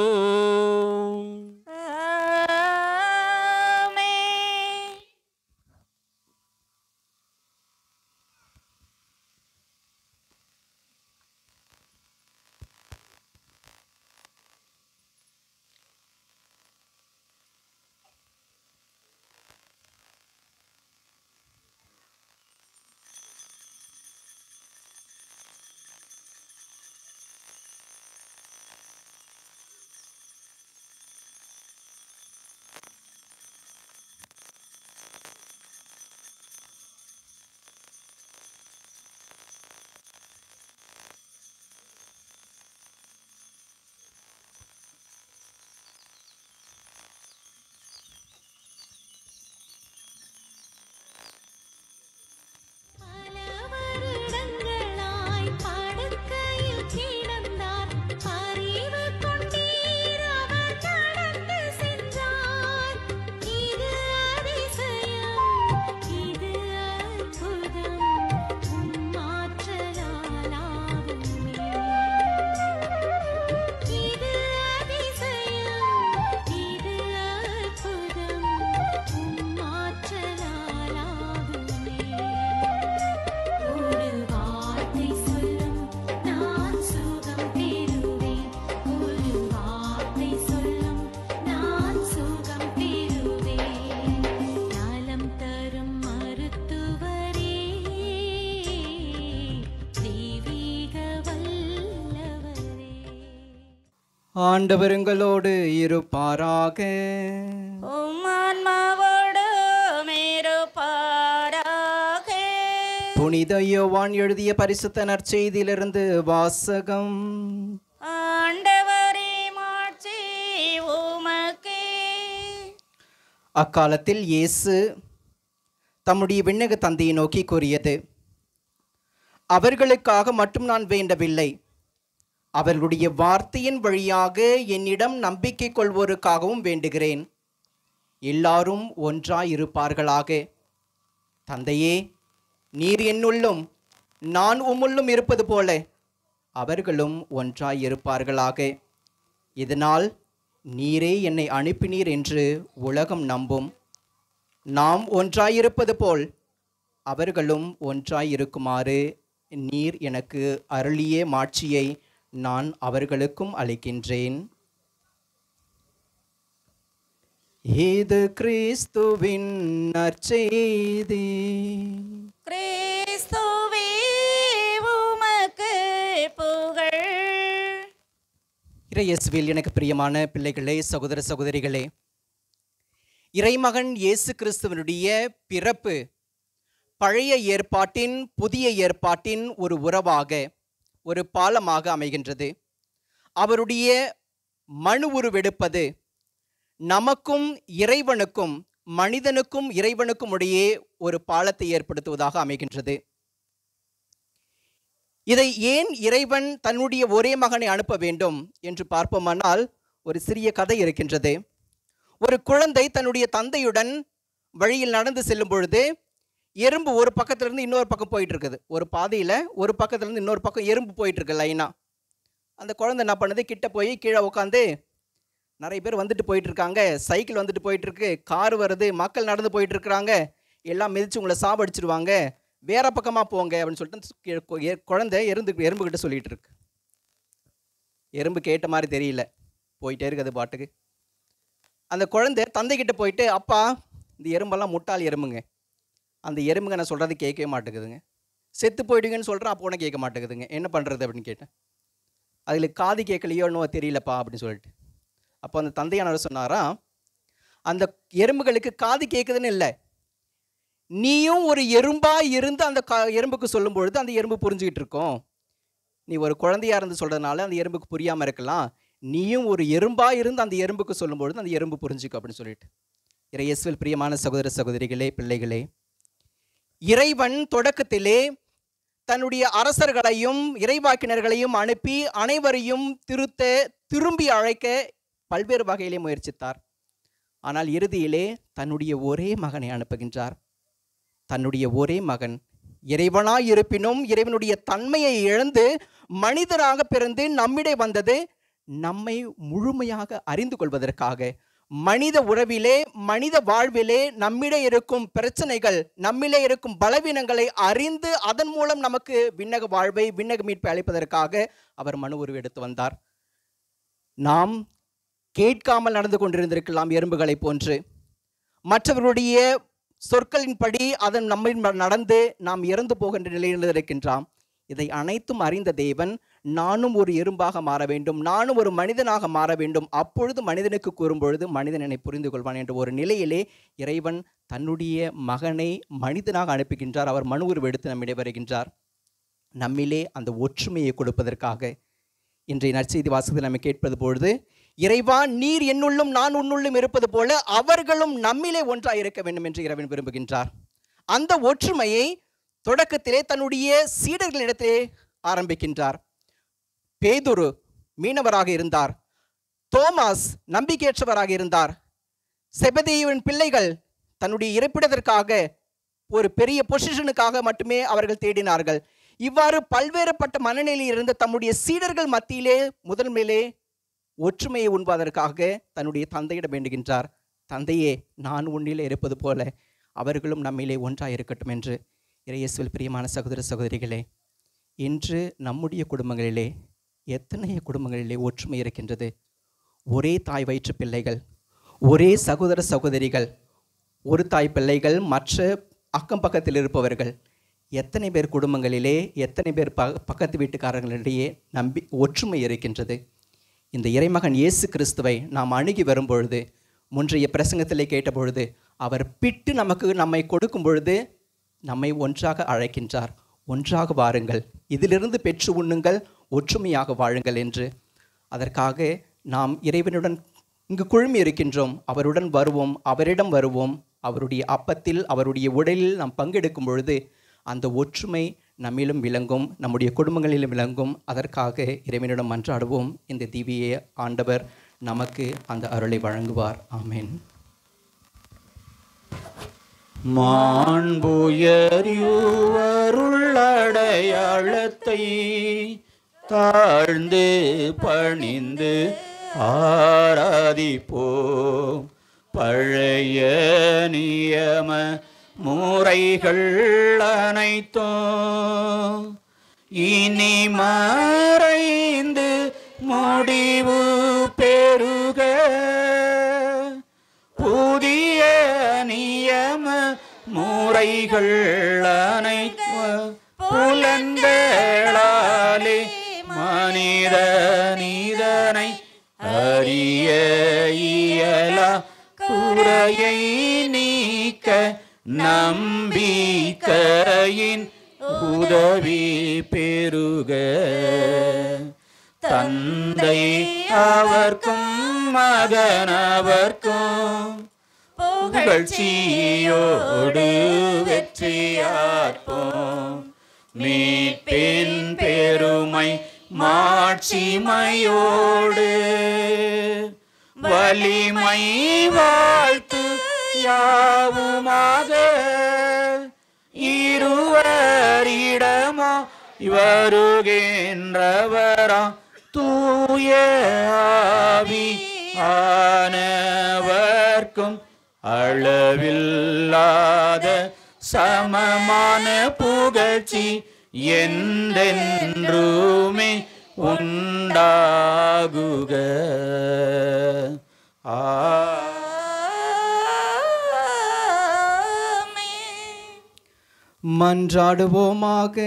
ஆண்டவருங்களோடு இருப்பாராக. உம் ஆன்மாவோடும் இருப்பாராக. புனித யோவான் எழுதிய பரிசுத்த நற்செய்தியிலிருந்து வாசகம். ஆண்டவரே மாட்சி உமக்கே. அக்காலத்தில் இயேசு தம்முடைய விண்ணக தந்தையை நோக்கி கூறியது, அவர்களுக்காக மட்டும் நான் வேண்டவில்லை, அவர்களுடைய வார்த்தையின் வழியாக என்னிடம் நம்பிக்கை கொள்வோருக்காகவும் வேண்டுகிறேன். எல்லாரும் ஒன்றாயிருப்பார்களாக. தந்தையே, நீர் என்னுள்ளும் நான் உம்முள்ளும் இருப்பது போல அவர்களும் ஒன்றாயிருப்பார்களாக. இதனால் நீரே என்னை அனுப்பினீர் என்று உலகம் நம்பும். நாம் ஒன்றாயிருப்பது போல் அவர்களும் ஒன்றாயிருக்குமாறு நீர் எனக்கு அருளிய மாட்சியை நான் அவர்களுக்கும் அளிக்கின்றேன். இது கிறிஸ்துவின் நற்செய்தி. கிறிஸ்துவே உமக்கு புகழ். இறையேசுவில் எனக்கு பிரியமான பிள்ளைகளே, சகோதர சகோதரிகளே, இறைமகன் இயேசு கிறிஸ்துவனுடைய பிறப்பு பழைய ஏற்பாட்டின் புதிய ஏற்பாட்டின் ஒரு உறவாக, ஒரு பாலமாக அமைகின்றது. அவருடைய மனு உருவெடுப்பது நமக்கும் இறைவனுக்கும் மனிதனுக்கும் இறைவனுக்கும் இடையே ஒரு பாலத்தை ஏற்படுத்துவதாக அமைகின்றது. இதை ஏன் இறைவன் தன்னுடைய ஒரே மகனை அனுப்ப வேண்டும் என்று பார்ப்போமானால் ஒரு சிறிய கதை இருக்கின்றது. ஒரு குழந்தை தன்னுடைய தந்தையுடன் வழியில் நடந்து செல்லும் பொழுது எறும்பு ஒரு பக்கத்துலேருந்து இன்னொரு பக்கம் போயிட்டு இருக்குது. ஒரு பாதையில் ஒரு பக்கத்துலேருந்து இன்னொரு பக்கம் எறும்பு போயிட்டு இருக்கு லைனாக. அந்த குழந்தை என்ன பண்ணுது, கிட்ட போய் கீழே உட்காந்து, நிறைய பேர் வந்துட்டு போயிட்டு இருக்காங்க, சைக்கிள் வந்துட்டு போயிட்டு இருக்கு, கார் வருது, மக்கள் நடந்து போயிட்டு இருக்கிறாங்க, எல்லாம் மிதிச்சு உங்களை சாவடிச்சிடுவாங்க, வேற பக்கமாக போங்க அப்படின்னு சொல்லிட்டு குழந்தை எறும்புக்கிட்ட சொல்லிட்டு இருக்கு. எறும்பு கேட்ட மாதிரி தெரியல, போயிட்டே இருக்குது பாட்டுக்கு. அந்த குழந்தை தந்தைக்கிட்ட போயிட்டு, அப்பா இந்த எறும்பெல்லாம் முட்டாள் எறும்புங்க, அந்த எறும்புங்க நான் சொல்கிறது கேட்கவே மாட்டேங்குதுங்க, செத்து போயிடுங்கன்னு சொல்கிறேன், அப்போ உடனே கேட்க மாட்டேங்குதுங்க, என்ன பண்ணுறது அப்படின்னு கேட்டேன். அதில் காது கேட்கலையோ இன்னும் தெரியலப்பா அப்படின்னு சொல்லிட்டு. அப்போ அந்த தந்தையானவர் சொன்னாரா, அந்த எறும்புகளுக்கு காது கேட்குதுன்னு இல்லை, நீயும் ஒரு எறும்பாக இருந்து அந்த எறும்புக்கு சொல்லும் பொழுது அந்த எறும்பு புரிஞ்சுக்கிட்டு இருக்கோம். நீ ஒரு குழந்தையாக இருந்து சொல்கிறதுனால அந்த எறும்புக்கு புரியாமல் இருக்கலாம், நீயும் ஒரு எறும்பாக இருந்து அந்த எறும்புக்கு சொல்லும் பொழுது அந்த எறும்பு புரிஞ்சுக்கும் அப்படின்னு சொல்லிட்டு. இயேசுவில் பிரியமான சகோதர சகோதரிகளே, பிள்ளைகளே, இறைவன் தொடக்கத்திலே தன்னுடைய அரசர்களையும் இறைவாக்கினர்களையும் அனுப்பி அனைவரையும் திரும்பி அழைக்க பல்வேறு வகையிலே முயற்சித்தார். ஆனால் இறுதியிலே தன்னுடைய ஒரே மகனை அனுப்புகின்றார். தன்னுடைய ஒரே மகன் இறைவனாய் இருப்பினும் இறைவனுடைய தன்மையை இழந்து மனிதராக பிறந்து நம்மிடையே வந்தது நம்மை முழுமையாக அறிந்து கொள்வதற்காக. மனித உறவிலே, மனித வாழ்விலே நம்மிடையே இருக்கும் பிரச்சனைகள், நம்மிலே இருக்கும் பலவீனங்களை அறிந்து அதன் மூலம் நமக்கு விண்ணக வாழ்வை, விண்ணக மீட்பை அளிப்பதற்காக அவர் மனு உருவெடுத்து வந்தார். நாம் கேட்காமல் நடந்து கொண்டிருந்திருக்கலாம் எறும்புகளை போன்று. மற்றவர்களுடைய சொற்களின்படி அதன் நம்மை நடந்து நாம் இறந்து போகின்ற நிலையில் இருக்கின்றோம். இதை அனைத்தும் அறிந்த தேவன், நானும் ஒரு எறும்பாக மாற வேண்டும், நானும் ஒரு மனிதனாக மாற வேண்டும், அப்பொழுது மனிதனுக்கு கூறும்பொழுது மனிதன் என்னை புரிந்து கொள்வான் என்ற ஒரு நிலையிலே இறைவன் தன்னுடைய மகனை மனிதனாக அனுப்புகின்றார். அவர் மனு உருவெடுத்து நம்மிடையே வருகின்றார், நம்மிலே அந்த ஒற்றுமையை கொடுப்பதற்காக. இன்றைய நற்செய்தி வாசகத்தில் நம்ம கேட்பது பொழுது, இறைவா நீர் என்னுள்ளும் நான் உன்னுள்ளும் இருப்பது போல அவர்களும் நம்மிலே ஒன்றாக இருக்க வேண்டும் என்று இறைவன் விரும்புகின்றார். அந்த ஒற்றுமையை தொடக்கத்திலே தன்னுடைய சீடர்களிடத்திலே ஆரம்பிக்கின்றார். பேதுரு மீனவராக இருந்தார், தோமாஸ் நம்பிக்கையற்றவராக இருந்தார், செபதேயுவின் பிள்ளைகள் தன்னுடைய இருப்பிடத்திற்காக ஒரு பெரிய பொசிஷனுக்காக மட்டுமே அவர்கள் தேடினார்கள். இவ்வாறு பல்வேறுபட்ட மனநிலையில் இருந்த தம்முடைய சீடர்கள் மத்தியிலே முதன்மையிலே ஒற்றுமையை உண்பதற்காக தன்னுடைய தந்தையிடம் வேண்டுகின்றார். தந்தையே, நான் உன்னிலே இருப்பது போல அவர்களும் நம்மிலே ஒன்றாக இருக்கட்டும் என்று. இயேசுவில் பிரியமான சகோதர சகோதரிகளே, இன்று நம்முடைய குடும்பங்களிலே எத்தனைய குடும்பங்களிலே ஒற்றுமை இருக்கின்றது. ஒரே தாய் வயிற்று பிள்ளைகள், ஒரே சகோதர சகோதரிகள், ஒரு தாய் பிள்ளைகள், மற்ற அக்கம் பக்கத்தில் இருப்பவர்கள், எத்தனை பேர் குடும்பங்களிலே எத்தனை பேர் பக்கத்து வீட்டுக்காரர்களிடையே ஒற்றுமை இருக்கின்றது. இந்த இறைமகன் இயேசு கிறிஸ்துவை நாம் அணுகி வரும்பொழுது, முன்றைய பிரசங்கத்திலே கேட்டபொழுது, அவர் பிட்டு நம்மை கொடுக்கும் பொழுது நம்மை ஒன்றாக அழைக்கின்றார். ஒன்றாக வாருங்கள், இதிலிருந்து பெற்று உண்ணுங்கள், ஒற்றுமையாக வாழுங்கள் என்று. அதற்காக நாம் இறைவனுடன் இங்கு குழுமி இருக்கின்றோம். அவருடன் வருவோம், அவரிடம் வருவோம். அவருடைய அப்பத்தில், அவருடைய உடலில் நாம் பங்கெடுக்கும் பொழுது அந்த ஒற்றுமை நம்மிலும் விளங்கும், நம்முடைய குடும்பங்களிலும் விளங்கும். அதற்காக இறைவனிடம் மன்றாடுவோம். இந்த திவ்ய ஆண்டவர் நமக்கு அந்த அருளை வழங்குவார். ஆமென். மாண்புயர்வருள்ளடையாளத்தை தாழ்ந்து பணிந்து ஆராதிப்போம். பழைய நியம முறைகள் அனைத்தும் இனி மறைந்து முடிவு பெறுக. புதிய நியம முறைகள் அனைத்தும் புலன்களாலே மனிதனை அறிய இயலா குறையை நீக்க நம்பிக்கையின் உதவி பெறுக. தந்தை அவர்க்கும் மகனவர்க்கும் புகழ்ச்சியோடு வெற்றியார்ப்போம். மீட்பின் பெருமை மாட்சிமையோடு வலிமை வாழ்த்து யாவுமாக இருவரிடமா வருகின்றவரா தூய ஆவி ஆனவர்க்கும் அளவில்லாத சமமான புகழ்ச்சி என்றென்றுமே உண்டாகுக. மன்றாடுவோமாக.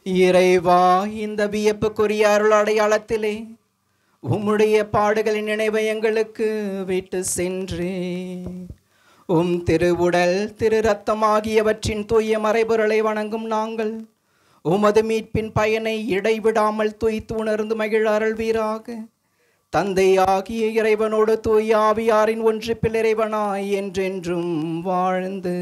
இறைவா, இந்த வியப்புக்குரிய அருள் அடையாளத்திலே உம்முடைய பாடுகளின் நினைவை எங்களுக்கு விட்டு சென்று உம் திருவுடல் திரு ரத்தம் ஆகியவற்றின் தூய மறைபொருளை வணங்கும் நாங்கள் உமது மீட்பின் பயனை இடைவிடாமல் துய்த்து உணர்ந்து மகிழ அருள்வீராக. தந்தையாகிய இறைவனோடு தூய ஆவியாரின் ஒன்றிப்பில் இறைவனாய் என்றென்றும் வாழ்ந்து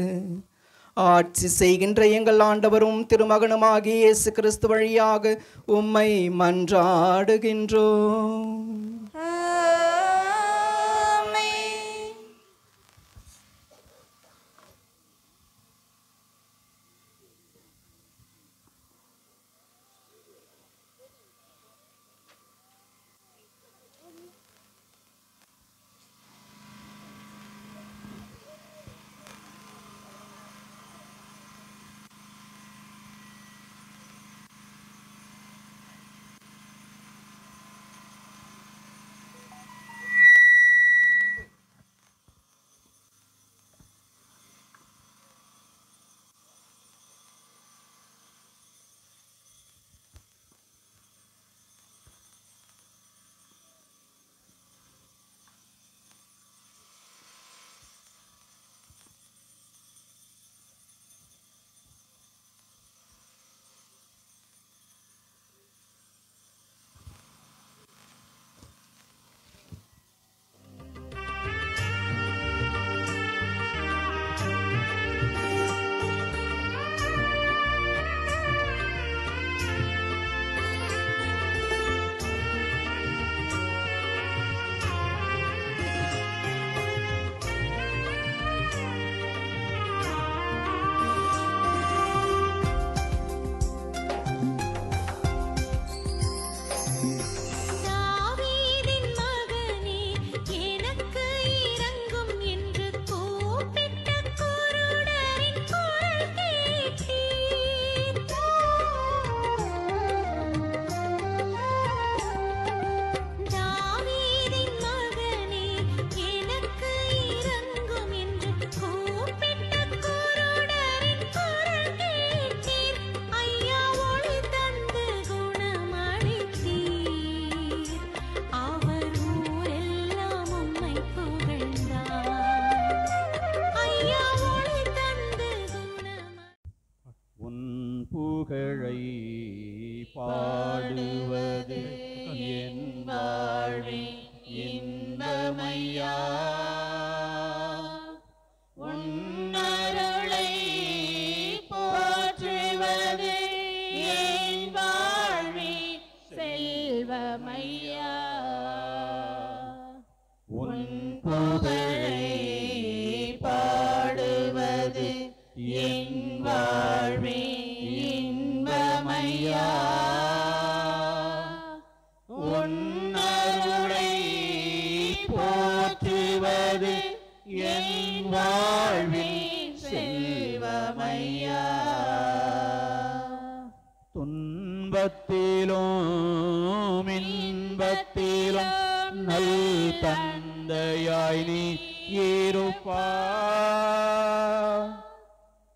ஆட்சி செய்கின்ற எங்கள் ஆண்டவரும் திருமகனுமாகிய இயேசு கிறிஸ்து வழியாக உம்மை மன்றாடுகின்றோம். புகழை பாடுவது என் வாழ்வின் இன்பமையா. உன்னருளை போற்றுவது என் வாழ்வின் செல்வமையா. உன் புகழை பாடுவது என் வாழ்வின் இன்பமையா. உன்னருளை போற்றுவது என் வாழ்வின் செல்வமையா. துன்பத்திலும் இன்பத்திலும் நல் தந்தையாய் நீ இருப்பாய்.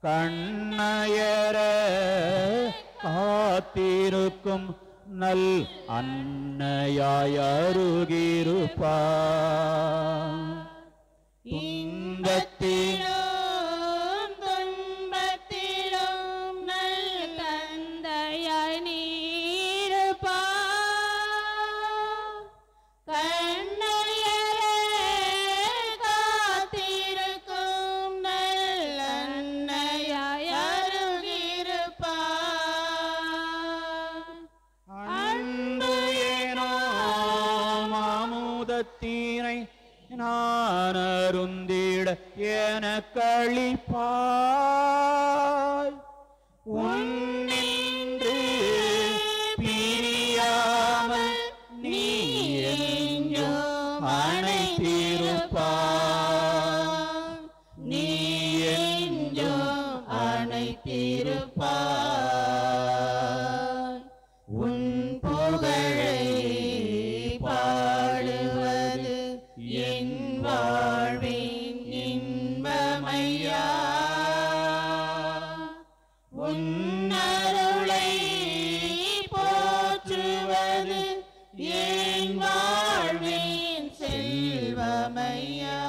கண்ணயர காத்திருக்கும் நல் அன்னையாய் அருகிருப்பாய். இன்பத்திலும் துன்பத்திலும் நல் தந்தையாய் நீ இருப்பாய். அமுதத்தீனை நான் அருந்திட எனக்களிப்பாய். உன்னின்று பிரியாமல் நீ என்றும் அணைத்திருப்பாய். நீ என்றும் அணைத்திருப்பாய். உன் புகழை பாடுவது என் வாழ்வின் இன்பமையா. உன் அருளை போற்றுவது என் வாழ்வின் செல்வமையா.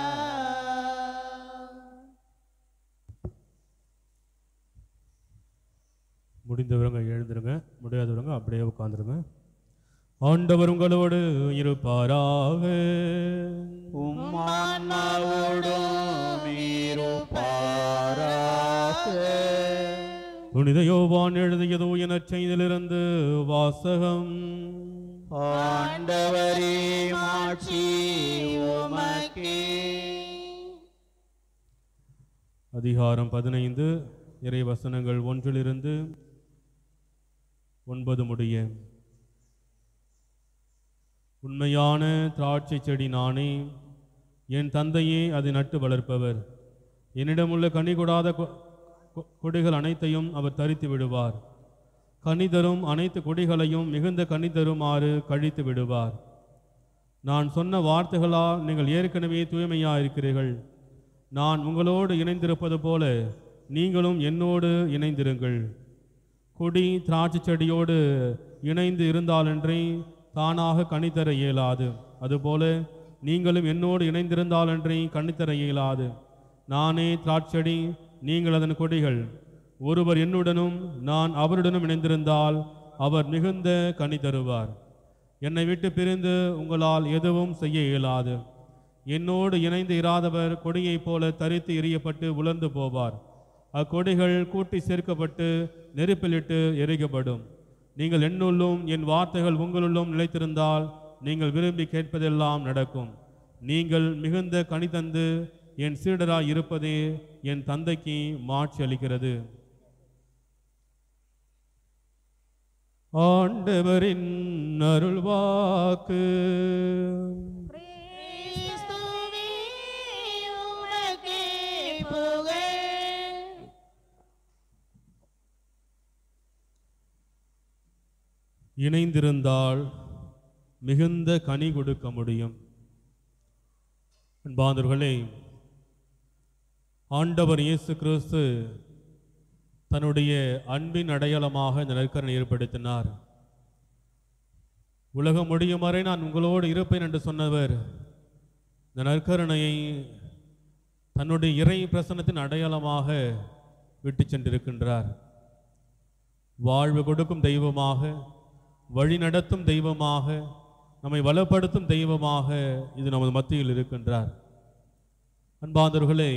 முடிந்தவங்க எழுந்துருங்க, முடியாதவங்க அப்படியே உட்காந்துருங்க. ஆண்டவர் உங்களோடு இருப்பாராக. உம்மான்மாவோடும் இருப்பாராக. புனித யோவான் எழுதியதோ எனச் செய்திலிருந்து வாசகம். ஆண்டவரே மாட்சி உமக்கே. அதிகாரம் 15 இறை வசனங்கள் 1 9 முடிய. உண்மையான திராட்சை செடி நானே, என் தந்தையே அதை நட்டு வளர்ப்பவர். என்னிடமுள்ள கனி கொடாத கொடிகள் அனைத்தையும் அவர் தரித்து விடுவார். கனி தரும் அனைத்து கொடிகளையும் மிகுந்த கனி தருமாறு கழித்து விடுவார். நான் சொன்ன வார்த்தைகளால் நீங்கள் ஏற்கனவே தூய்மையாயிருக்கிறீர்கள். நான் உங்களோடு இணைந்திருப்பது போல நீங்களும் என்னோடு இணைந்திருங்கள். கொடி திராட்சை செடியோடு இணைந்து இருந்தாலன்றி தானாக கனி தர இயலாது. அதுபோல நீங்களும் என்னோடு இணைந்திருந்தாலன்றி கனி தர இயலாது. நானே திராட்செடி, நீங்கள் அதன் கொடிகள். ஒருவர் என்னுடனும் நான் அவருடனும் இணைந்திருந்தால் அவர் மிகுந்த கனி தருவார். என்னை விட்டு பிரிந்து உங்களால் எதுவும் செய்ய இயலாது. என்னோடு இணைந்து இராதவர் கொடியைப் போல தரித்து எறியப்பட்டு உலர்ந்து போவார். அக்கொடிகள் கூட்டி சேர்க்கப்பட்டு நெருப்பிலிட்டு எரிக்கப்படும். நீங்கள் என்னுள்ளும் என் வார்த்தைகள் உங்களுள்ளும் நிலைத்திருந்தால் நீங்கள் விரும்பி கேட்பதெல்லாம் நடக்கும். நீங்கள் மிகுந்த கனி தந்து என் சீடராய் இருப்பதே என் தந்தைக்கு மாட்சி அளிக்கிறது. ஆண்டவரின் அருள்வாக்கு. கிறிஸ்துவே உமக்கே புகழ். இணைந்திருந்தால் மிகுந்த கனி கொடுக்க முடியும். அன்பார்ந்தவர்களே, ஆண்டவர் இயேசு கிறிஸ்து தன்னுடைய அன்பின் அடையாளமாக இந்த நற்கருணை ஏற்படுத்தினார். உலகம் முடியும் வரை நான் உங்களோடு இருப்பேன் என்று சொன்னவர் இந்த நற்கருணையை தன்னுடைய இறை பிரசன்னத்தின் அடையாளமாக விட்டு சென்றிருக்கின்றார். வாழ்வு கொடுக்கும் தெய்வமாக, வழி நடத்தும் தெய்வமாக, நம்மை வளப்படுத்தும் தெய்வமாக இது நமது மத்தியில் இருக்கின்றார். அன்பார்ந்தவர்களே,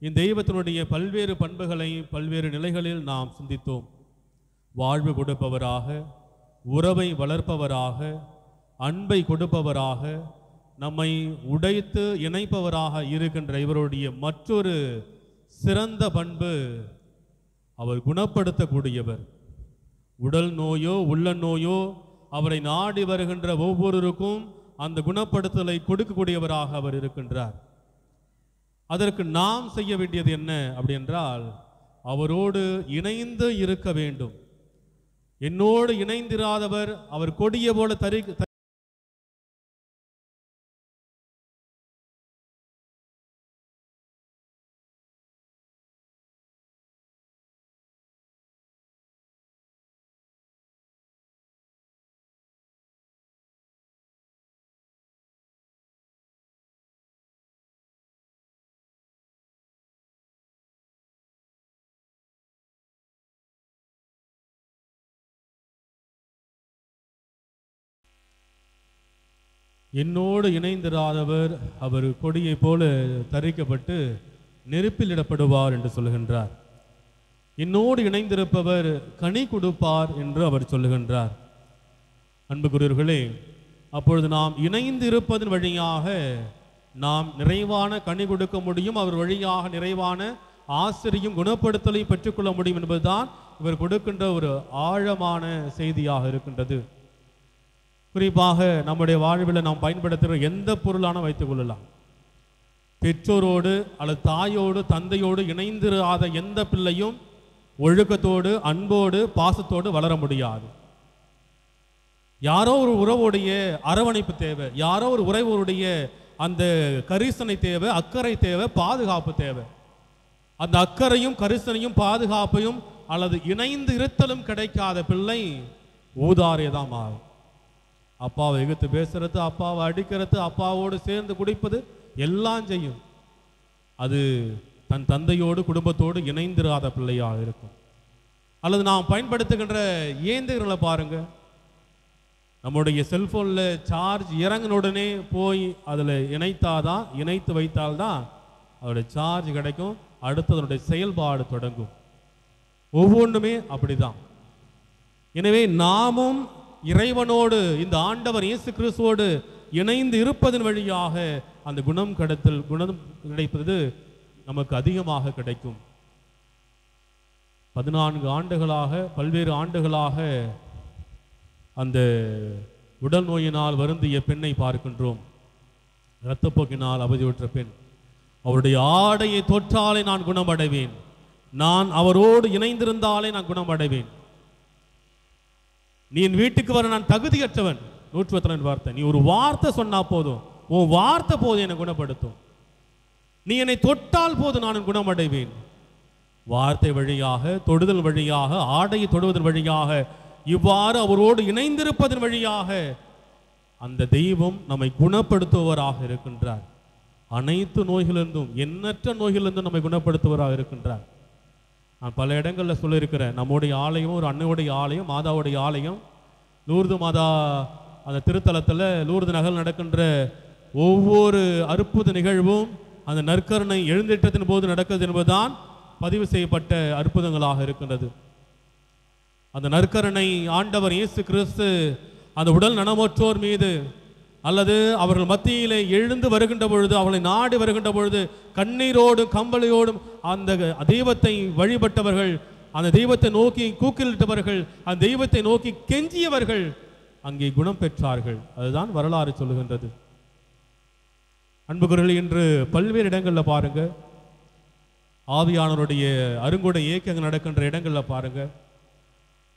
இந்த தெய்வத்தினுடைய பல்வேறு பண்புகளை பல்வேறு நிலைகளில் நாம் சிந்தித்தோம். வாழ்வு கொடுப்பவராக, உறவை வளர்ப்பவராக, அன்பை கொடுப்பவராக, நம்மை உடைத்து இணைப்பவராக இருக்கின்ற இவருடைய மற்றொரு சிறந்த பண்பு, அவர் குணப்படுத்தக்கூடியவர். உடல் நோயோ உள்ள நோயோ அவரை நாடி வருகின்ற ஒவ்வொருவருக்கும் அந்த குணப்படுத்தலை கொடுக்கக்கூடியவராக அவர் இருக்கின்றார். அதற்கு நாம் செய்ய வேண்டியது என்ன அப்படி என்றால், அவரோடு இணைந்து இருக்க வேண்டும். என்னோடு இணைந்திராதவர் அவர் கொடிய போல என்னோடு இணைந்திராதவர் அவர் கொடியை போல தரிக்கப்பட்டு நெருப்பில் இடப்படுவார் என்று சொல்லுகின்றார். என்னோடு இணைந்திருப்பவர் கனி கொடுப்பார் என்று அவர் சொல்லுகின்றார். அன்புக்குரியவர்களே, அப்பொழுது நாம் இணைந்து இருப்பதன் வழியாக நாம் நிறைவான கனி கொடுக்க முடியும். அவர் வழியாக நிறைவான ஆசிரியும் குணப்படுத்தலையும் பெற்றுக்கொள்ள முடியும் என்பதுதான் இவர் கொடுக்கின்ற ஒரு ஆழமான செய்தியாக இருக்கின்றது. குறிப்பாக நம்முடைய வாழ்வில் நாம் பயன்படுத்துகிற எந்த பொருளான வைத்துக் கொள்ளலாம். பெற்றோரோடு அல்லது தாயோடு தந்தையோடு இணைந்திராத எந்த பிள்ளையும் ஒழுக்கத்தோடு அன்போடு பாசத்தோடு வளர முடியாது. யாரோ ஒரு உறவுடைய அரவணைப்பு தேவை, யாரோ ஒரு உறவுடைய அந்த கரிசனை தேவை, அக்கறை தேவை, பாதுகாப்பு தேவை. அந்த அக்கறையும் கரிசனையும் பாதுகாப்பையும் அல்லது இணைந்து இருத்தலும் கிடைக்காத பிள்ளை ஊதாரியதான் ஆகும். அப்பாவை எதிர்த்து பேசுறது, அப்பாவை அடிக்கிறது, அப்பாவோடு சேர்ந்து குடிப்பது எல்லாம் செய்யும். அது தன் தந்தையோடு குடும்பத்தோடு இணைந்திராத பிள்ளையாக இருக்கும். அல்லது நாம் பயன்படுத்துகின்ற இயந்திரங்களை பாருங்க. நம்முடைய செல்போனில் சார்ஜ் இறங்கின உடனே போய் அதில் இணைத்து வைத்தால்தான் அதோடைய சார்ஜ் கிடைக்கும், அடுத்து அதனுடைய செயல்பாடு தொடங்கும். ஒவ்வொன்றுமே அப்படிதான். எனவே நாமும் இறைவனோடு இந்த ஆண்டவர் இயேசு கிறிஸ்துவோடு இணைந்து இருப்பதன் வழியாக அந்த குணம் கிடைப்பது நமக்கு அதிகமாக கிடைக்கும். 14 ஆண்டுகளாக பல்வேறு ஆண்டுகளாக அந்த உடல் நோயினால் வருந்திய பெண்ணை பார்க்கின்றோம். இரத்தப்போக்கினால் அவதியுற்ற பெண். அவருடைய ஆடையை தொற்றாலே நான் குணமடைவேன், நான் அவரோடு இணைந்திருந்தாலே நான் குணமடைவேன், நீ என் வீட்டுக்கு வர நான் தகுதியற்றவன். 112 வார்த்தை. நீ ஒரு வார்த்தை சொன்னா போதும், உன் வார்த்தை போதும் என்னை குணப்படுத்தும். நீ என்னை தொட்டால் போதும் நான் குணமடைவேன். வார்த்தை வழியாக, தொடுதல் வழியாக, ஆடையை தொடுவதன் வழியாக, இவ்வாறு அவரோடு இணைந்திருப்பதன் வழியாக அந்த தெய்வம் நம்மை குணப்படுத்துவராக இருக்கின்றார். அனைத்து நோய்களிலிருந்தும், எண்ணற்ற நோய்களிலிருந்தும் நம்மை குணப்படுத்துவராக இருக்கின்றார். நான் பல இடங்களில் சொல்லியிருக்கிறேன். நம்முடைய ஆலயம் ஒரு அன்னையுடைய ஆலயம், மாதாவுடைய ஆலயம். லூர்து மாதா அந்த திருத்தலத்தில் லூர்து நகர் நடக்கின்ற ஒவ்வொரு அற்புத நிகழ்வும் அந்த நற்கருணை எழுந்தேற்றத்தின் போது நடக்கிறது என்பதுதான் பதிவு செய்யப்பட்ட அற்புதங்களாக இருக்கின்றது. அந்த நற்கருணை ஆண்டவர் இயேசு கிறிஸ்து அந்த உடல் நனமற்றோர் மீது அல்லது அவர்கள் மத்தியிலே எழுந்து வருகின்ற பொழுது, அவளை நாடி வருகின்ற பொழுது கண்ணீரோடும் கம்பளையோடும் அந்த தெய்வத்தை வழிபட்டவர்கள், அந்த தெய்வத்தை நோக்கி கூக்கிலிட்டவர்கள், அந்த தெய்வத்தை நோக்கி கெஞ்சியவர்கள் அங்கே குணம் பெற்றார்கள். அதுதான் வரலாறு சொல்லுகின்றது. அன்புக்குரியவர்களே, இன்று பல்வேறு இடங்களில் பாருங்க, ஆவியானவருடைய அருங்கொடை இயக்கங்கள் நடக்கின்ற இடங்களில் பாருங்க,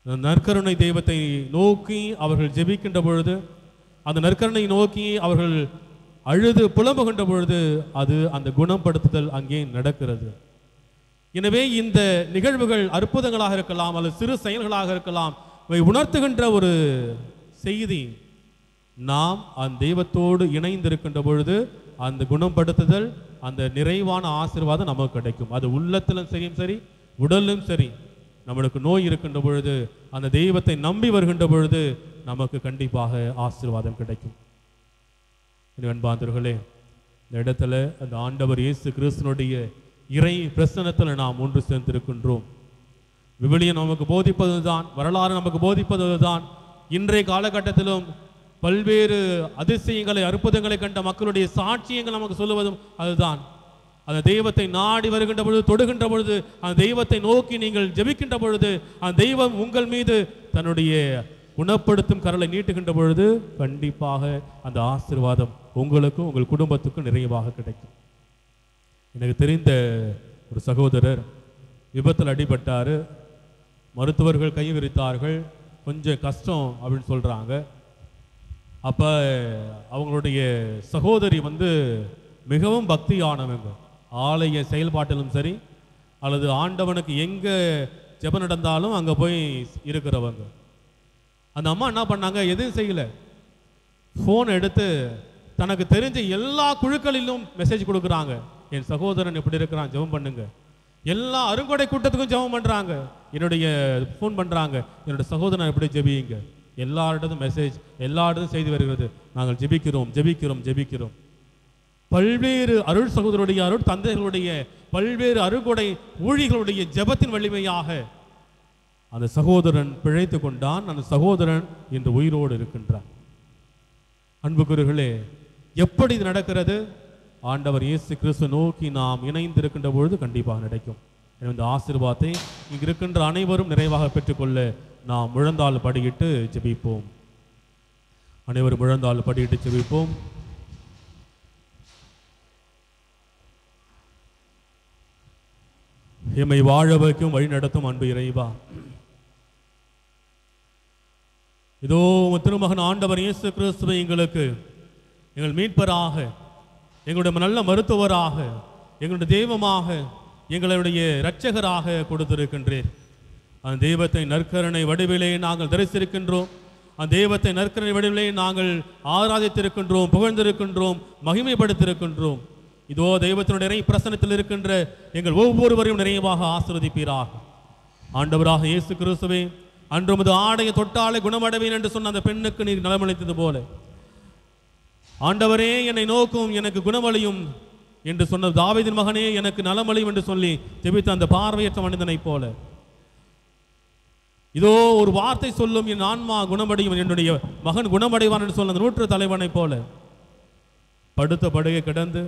நற்கருணை தெய்வத்தை நோக்கி அவர்கள் ஜெபிக்கின்ற பொழுது, அந்த நற்கருணை நோக்கி அவர்கள் அழுது புலம்புகின்ற பொழுது அது அந்த குணப்படுத்துதல் அங்கே நடக்கிறது. எனவே இந்த நிகழ்வுகள் அற்புதங்களாக இருக்கலாம் அல்லது சிறு செயல்களாக இருக்கலாம். இவை உணர்த்துகின்ற ஒரு செய்தி, நாம் அந்த தெய்வத்தோடு இணைந்திருக்கின்ற பொழுது அந்த குணப்படுத்துதல், அந்த நிறைவான ஆசீர்வாதம் நமக்கு கிடைக்கும். அது உள்ளத்திலும் சரி, உடலும் சரி. நம்மளுக்கு நோய் இருக்கின்ற பொழுது அந்த தெய்வத்தை நம்பி வருகின்ற பொழுது நமக்கு கண்டிப்பாக ஆசீர்வாதம் கிடைக்கும். அன்பாந்தர்களே, இந்த இடத்துல அந்த ஆண்டவர் இயேசு கிறிஸ்துனுடைய இறை பிரசன்னத்தில் நாம் ஒன்று சேர்ந்திருக்கின்றோம். விவிலியம் நமக்கு போதிப்பதுதான், வரலாறு நமக்கு போதிப்பதுதான். இன்றைய காலகட்டத்திலும் பல்வேறு அதிசயங்களை அற்புதங்களை கண்ட மக்களுடைய சாட்சியங்கள் நமக்கு சொல்லுவதும் அதுதான். அந்த தெய்வத்தை நாடி வருகின்ற பொழுது, தொடுகின்ற பொழுது, அந்த தெய்வத்தை நோக்கி நீங்கள் ஜெபிக்கின்ற பொழுது, அந்த தெய்வம் உங்கள் மீது தன்னுடைய குணப்படுத்தும் கரலை நீட்டுகின்ற பொழுது கண்டிப்பாக அந்த ஆசீர்வாதம் உங்களுக்கும் உங்கள் குடும்பத்துக்கும் நிறைவாக கிடைக்கும். எனக்கு தெரிந்த ஒரு சகோதரர் விபத்தில் அடிபட்டார். மருத்துவர்கள் கை விரித்தார்கள், கொஞ்சம் கஷ்டம் அப்படின்னு சொல்கிறாங்க. அப்போ அவங்களுடைய சகோதரி மிகவும் பக்தியானவங்க. ஆலய செயல்பாட்டிலும் சரி அல்லது ஆண்டவனுக்கு எங்கே ஜெபம் நடந்தாலும் அங்கே போய் இருக்கிறவங்க. அந்த அம்மா என்ன பண்ணாங்க, எதுவும் செய்யலை, ஃபோன் எடுத்து தனக்கு தெரிஞ்ச எல்லா குழுக்களிலும் மெசேஜ் கொடுக்குறாங்க. என் சகோதரன் இப்படி இருக்கிறான், ஜெபம் பண்ணுங்க. எல்லா அருங்கொடை கூட்டத்துக்கும் ஜெபம் பண்ணுறாங்க, என்னுடைய ஃபோன் பண்ணுறாங்க, என்னுடைய சகோதரன் எப்படி ஜெபியுங்க. எல்லாரிடத்தும் மெசேஜ், எல்லாரிடத்தும் செய்தி வருகிறது, நாங்கள் ஜெபிக்கிறோம் ஜெபிக்கிறோம் ஜெபிக்கிறோம். பல்வேறு அருள் சகோதரருடைய அருள் தந்தைகளுடைய பல்வேறு அருள்கொடை ஊழிகளுடைய ஜெபத்தின் வலிமையாக அந்த சகோதரன் பிழைத்து கொண்டான். அந்த சகோதரன் இன்று உயிரோடு இருக்கின்றான். அன்புக்குரியவர்களே, எப்படி இது நடக்கிறது? ஆண்டவர் இயேசு கிறிஸ்து நோக்கி நாம் இணைந்திருக்கின்ற பொழுது கண்டிப்பாக நடக்கும். எனவே இந்த ஆசீர்வாதத்தை இங்கு இருக்கின்ற அனைவரும் நிறைவாக பெற்றுக்கொள்ள நாம் முழந்தாள் படியிட்டு ஜெபிப்போம். அனைவரும் முழந்தாள் படியிட்டு ஜெபிப்போம். எம்மை வாழ வைக்கும் வழி நடத்தும் அன்பு இறைவா, இதோ திருமகன் ஆண்டவர் இயேசு கிறிஸ்துவை எங்களுக்கு எங்கள் மீட்பராக, எங்களுடைய நல்ல மருத்துவராக, எங்களுடைய தெய்வமாக, எங்களுடைய இரட்சகராக கொடுத்திருக்கின்றேன். அந்த தெய்வத்தை நற்கருணை வடிவிலே நாங்கள் தரிசிருக்கின்றோம். அந்த தெய்வத்தை நற்கருணை வடிவிலே நாங்கள் ஆராதித்திருக்கின்றோம், புகழ்ந்திருக்கின்றோம், மகிமைப்படுத்தியிருக்கின்றோம். இதோ தெய்வத்தினுடைய இறை பிரசன்னத்தில் இருக்கின்ற எங்கள் ஒவ்வொருவரையும் நிறைவாக ஆசீர்வதிப்பீராக. ஆண்டவராக இயேசு கிறிஸ்துவே, அன்று உமது ஆடையை தொட்டாலே குணமடைவேன் என்று சொன்ன அந்த பெண்ணுக்கு நீர் நலமளித்தது போல, ஆண்டவரே என்னை நோக்கும், எனக்கு குணமளியும் என்று சொன்ன தாவீதின் மகனே எனக்கு நலமளியும் என்று சொல்லி ஜெபித்த அந்த பார்வையற்ற மனிதனைப் போல, இதோ ஒரு வார்த்தை சொல்லும் என் ஆன்மா குணமடையும், என்னுடைய மகன் குணமடைவான் என்று சொன்ன அந்த நூற்று தலைவனைப் போல படுத்த படுகை கிடந்து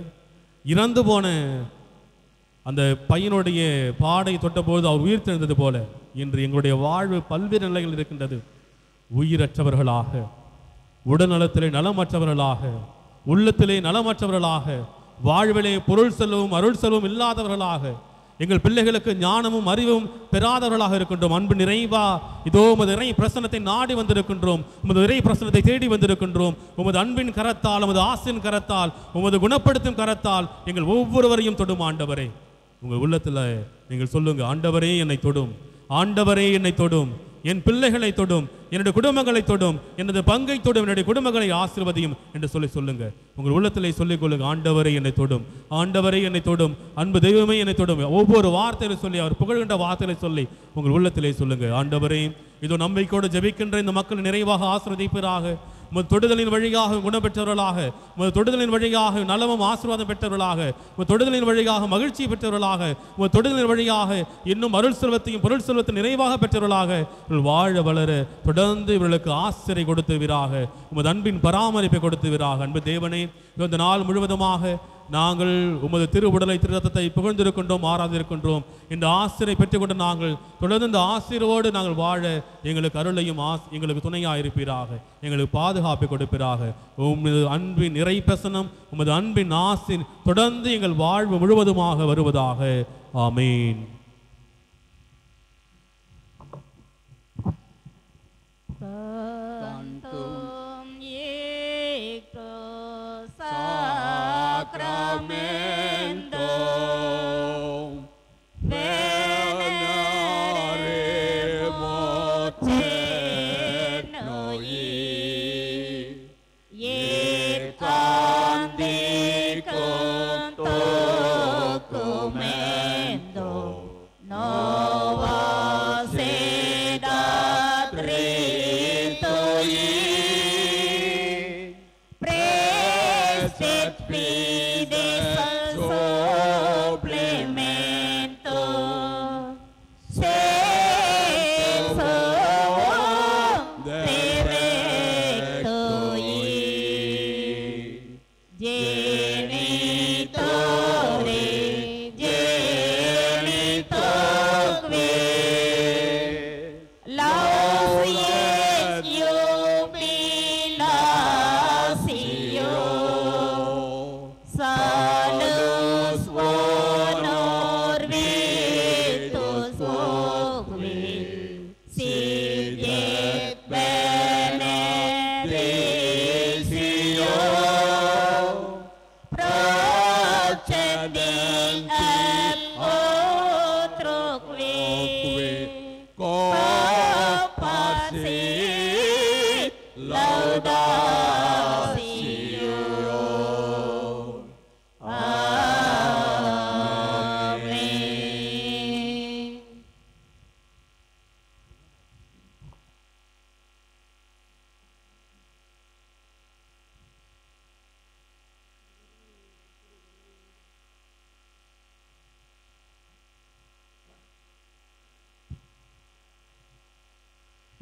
இறந்து போன அந்த பையனுடைய பாடை தொட்டபோது அவர் உயிர் தெழுந்தது போல இன்று எங்களுடைய வாழ்வு பல்வேறு நிலைகள் இருக்கின்றது. உயிரற்றவர்களாக, உடல்நலத்திலே நலமற்றவர்களாக, உள்ளத்திலே நலமற்றவர்களாக, வாழ்விலே பொருள் செல்வம் அருள் செல்வம் இல்லாதவர்களாக, எங்கள் பிள்ளைகளுக்கு ஞானமும் அறிவும் பெறாதவர்களாக இருக்கின்றோம். அன்பு நிறைவா, இதோ உமது இறை பிரசன்னத்தை நாடி வந்திருக்கின்றோம், உமது இறை பிரசன்னத்தை தேடி வந்திருக்கின்றோம். உமது அன்பின் கரத்தால், உமது ஆசின் கரத்தால், உமது குணப்படுத்தும் கரத்தால் எங்கள் ஒவ்வொருவரையும் தொடும் ஆண்டவரே. உங்கள் உள்ளத்தில் நீங்கள் சொல்லுங்க, ஆண்டவரே என்னை தொடும், ஆண்டவரே என்னை தொடும், என் பிள்ளைகளை தொடும், என்னுடைய குடும்பங்களை தொடும், எனது பங்கை தொடும், என்னுடைய குடும்பங்களை ஆசீர்வதியும் என்று சொல்லுங்க. உங்கள் உள்ளத்திலே சொல்லிக் கொள்ளுங்க, ஆண்டவரே என்னை தொடும், ஆண்டவரே என்னை தொடும், அன்பு தெய்வமே என்னை தொடும். ஒவ்வொரு வார்த்தையில சொல்லி, அவர் புகழ்கின்ற வார்த்தையில சொல்லி உங்கள் உள்ளத்திலே சொல்லுங்க, ஆண்டவரே இதோ நம்பிக்கையோடு ஜெபிக்கின்ற இந்த மக்கள் நிறைவாக ஆசீர்வதிப்பீராக. உமது தொடுதலின் வழியாக குணம் பெற்றவர்களாக, உமது தொடுதலின் வழியாக நலமும் ஆசீர்வாதம் பெற்றவர்களாக, உமது தொடுதலின் வழியாக மகிழ்ச்சி பெற்றவர்களாக, உமது தொடுதலின் வழியாக இன்னும் அருள் செல்வத்தையும் பொருள் செல்வத்தை நிறைவாக பெற்றவர்களாக வாழ வளர தொடர்ந்து இவர்களுக்கு ஆசிரியை கொடுத்துவீராக, உமது அன்பின் பராமரிப்பை கொடுத்துவீராக. அன்பு தேவனே, இந்த நாள் முழுவதுமாக நாங்கள் உமது திருவுடலை திரு ரத்தத்தை புகழ்ந்திருக்கின்றோம், ஆராதிருக்கின்றோம். இந்த ஆசிரியை பெற்றுக்கொண்டு நாங்கள் தொடர்ந்து இந்த ஆசிரோடு நாங்கள் வாழ எங்களுக்கு அருளையும் எங்களுக்கு துணையாக இருப்பீராக, எங்களுக்கு பாதுகாப்பை கொடுப்பீராக. உமது அன்பின் இறை பிரசன்னம், உமது அன்பின் ஆசிர் தொடர்ந்து எங்கள் வாழ்வு முழுவதுமாக வருவதாக. ஆமீன்.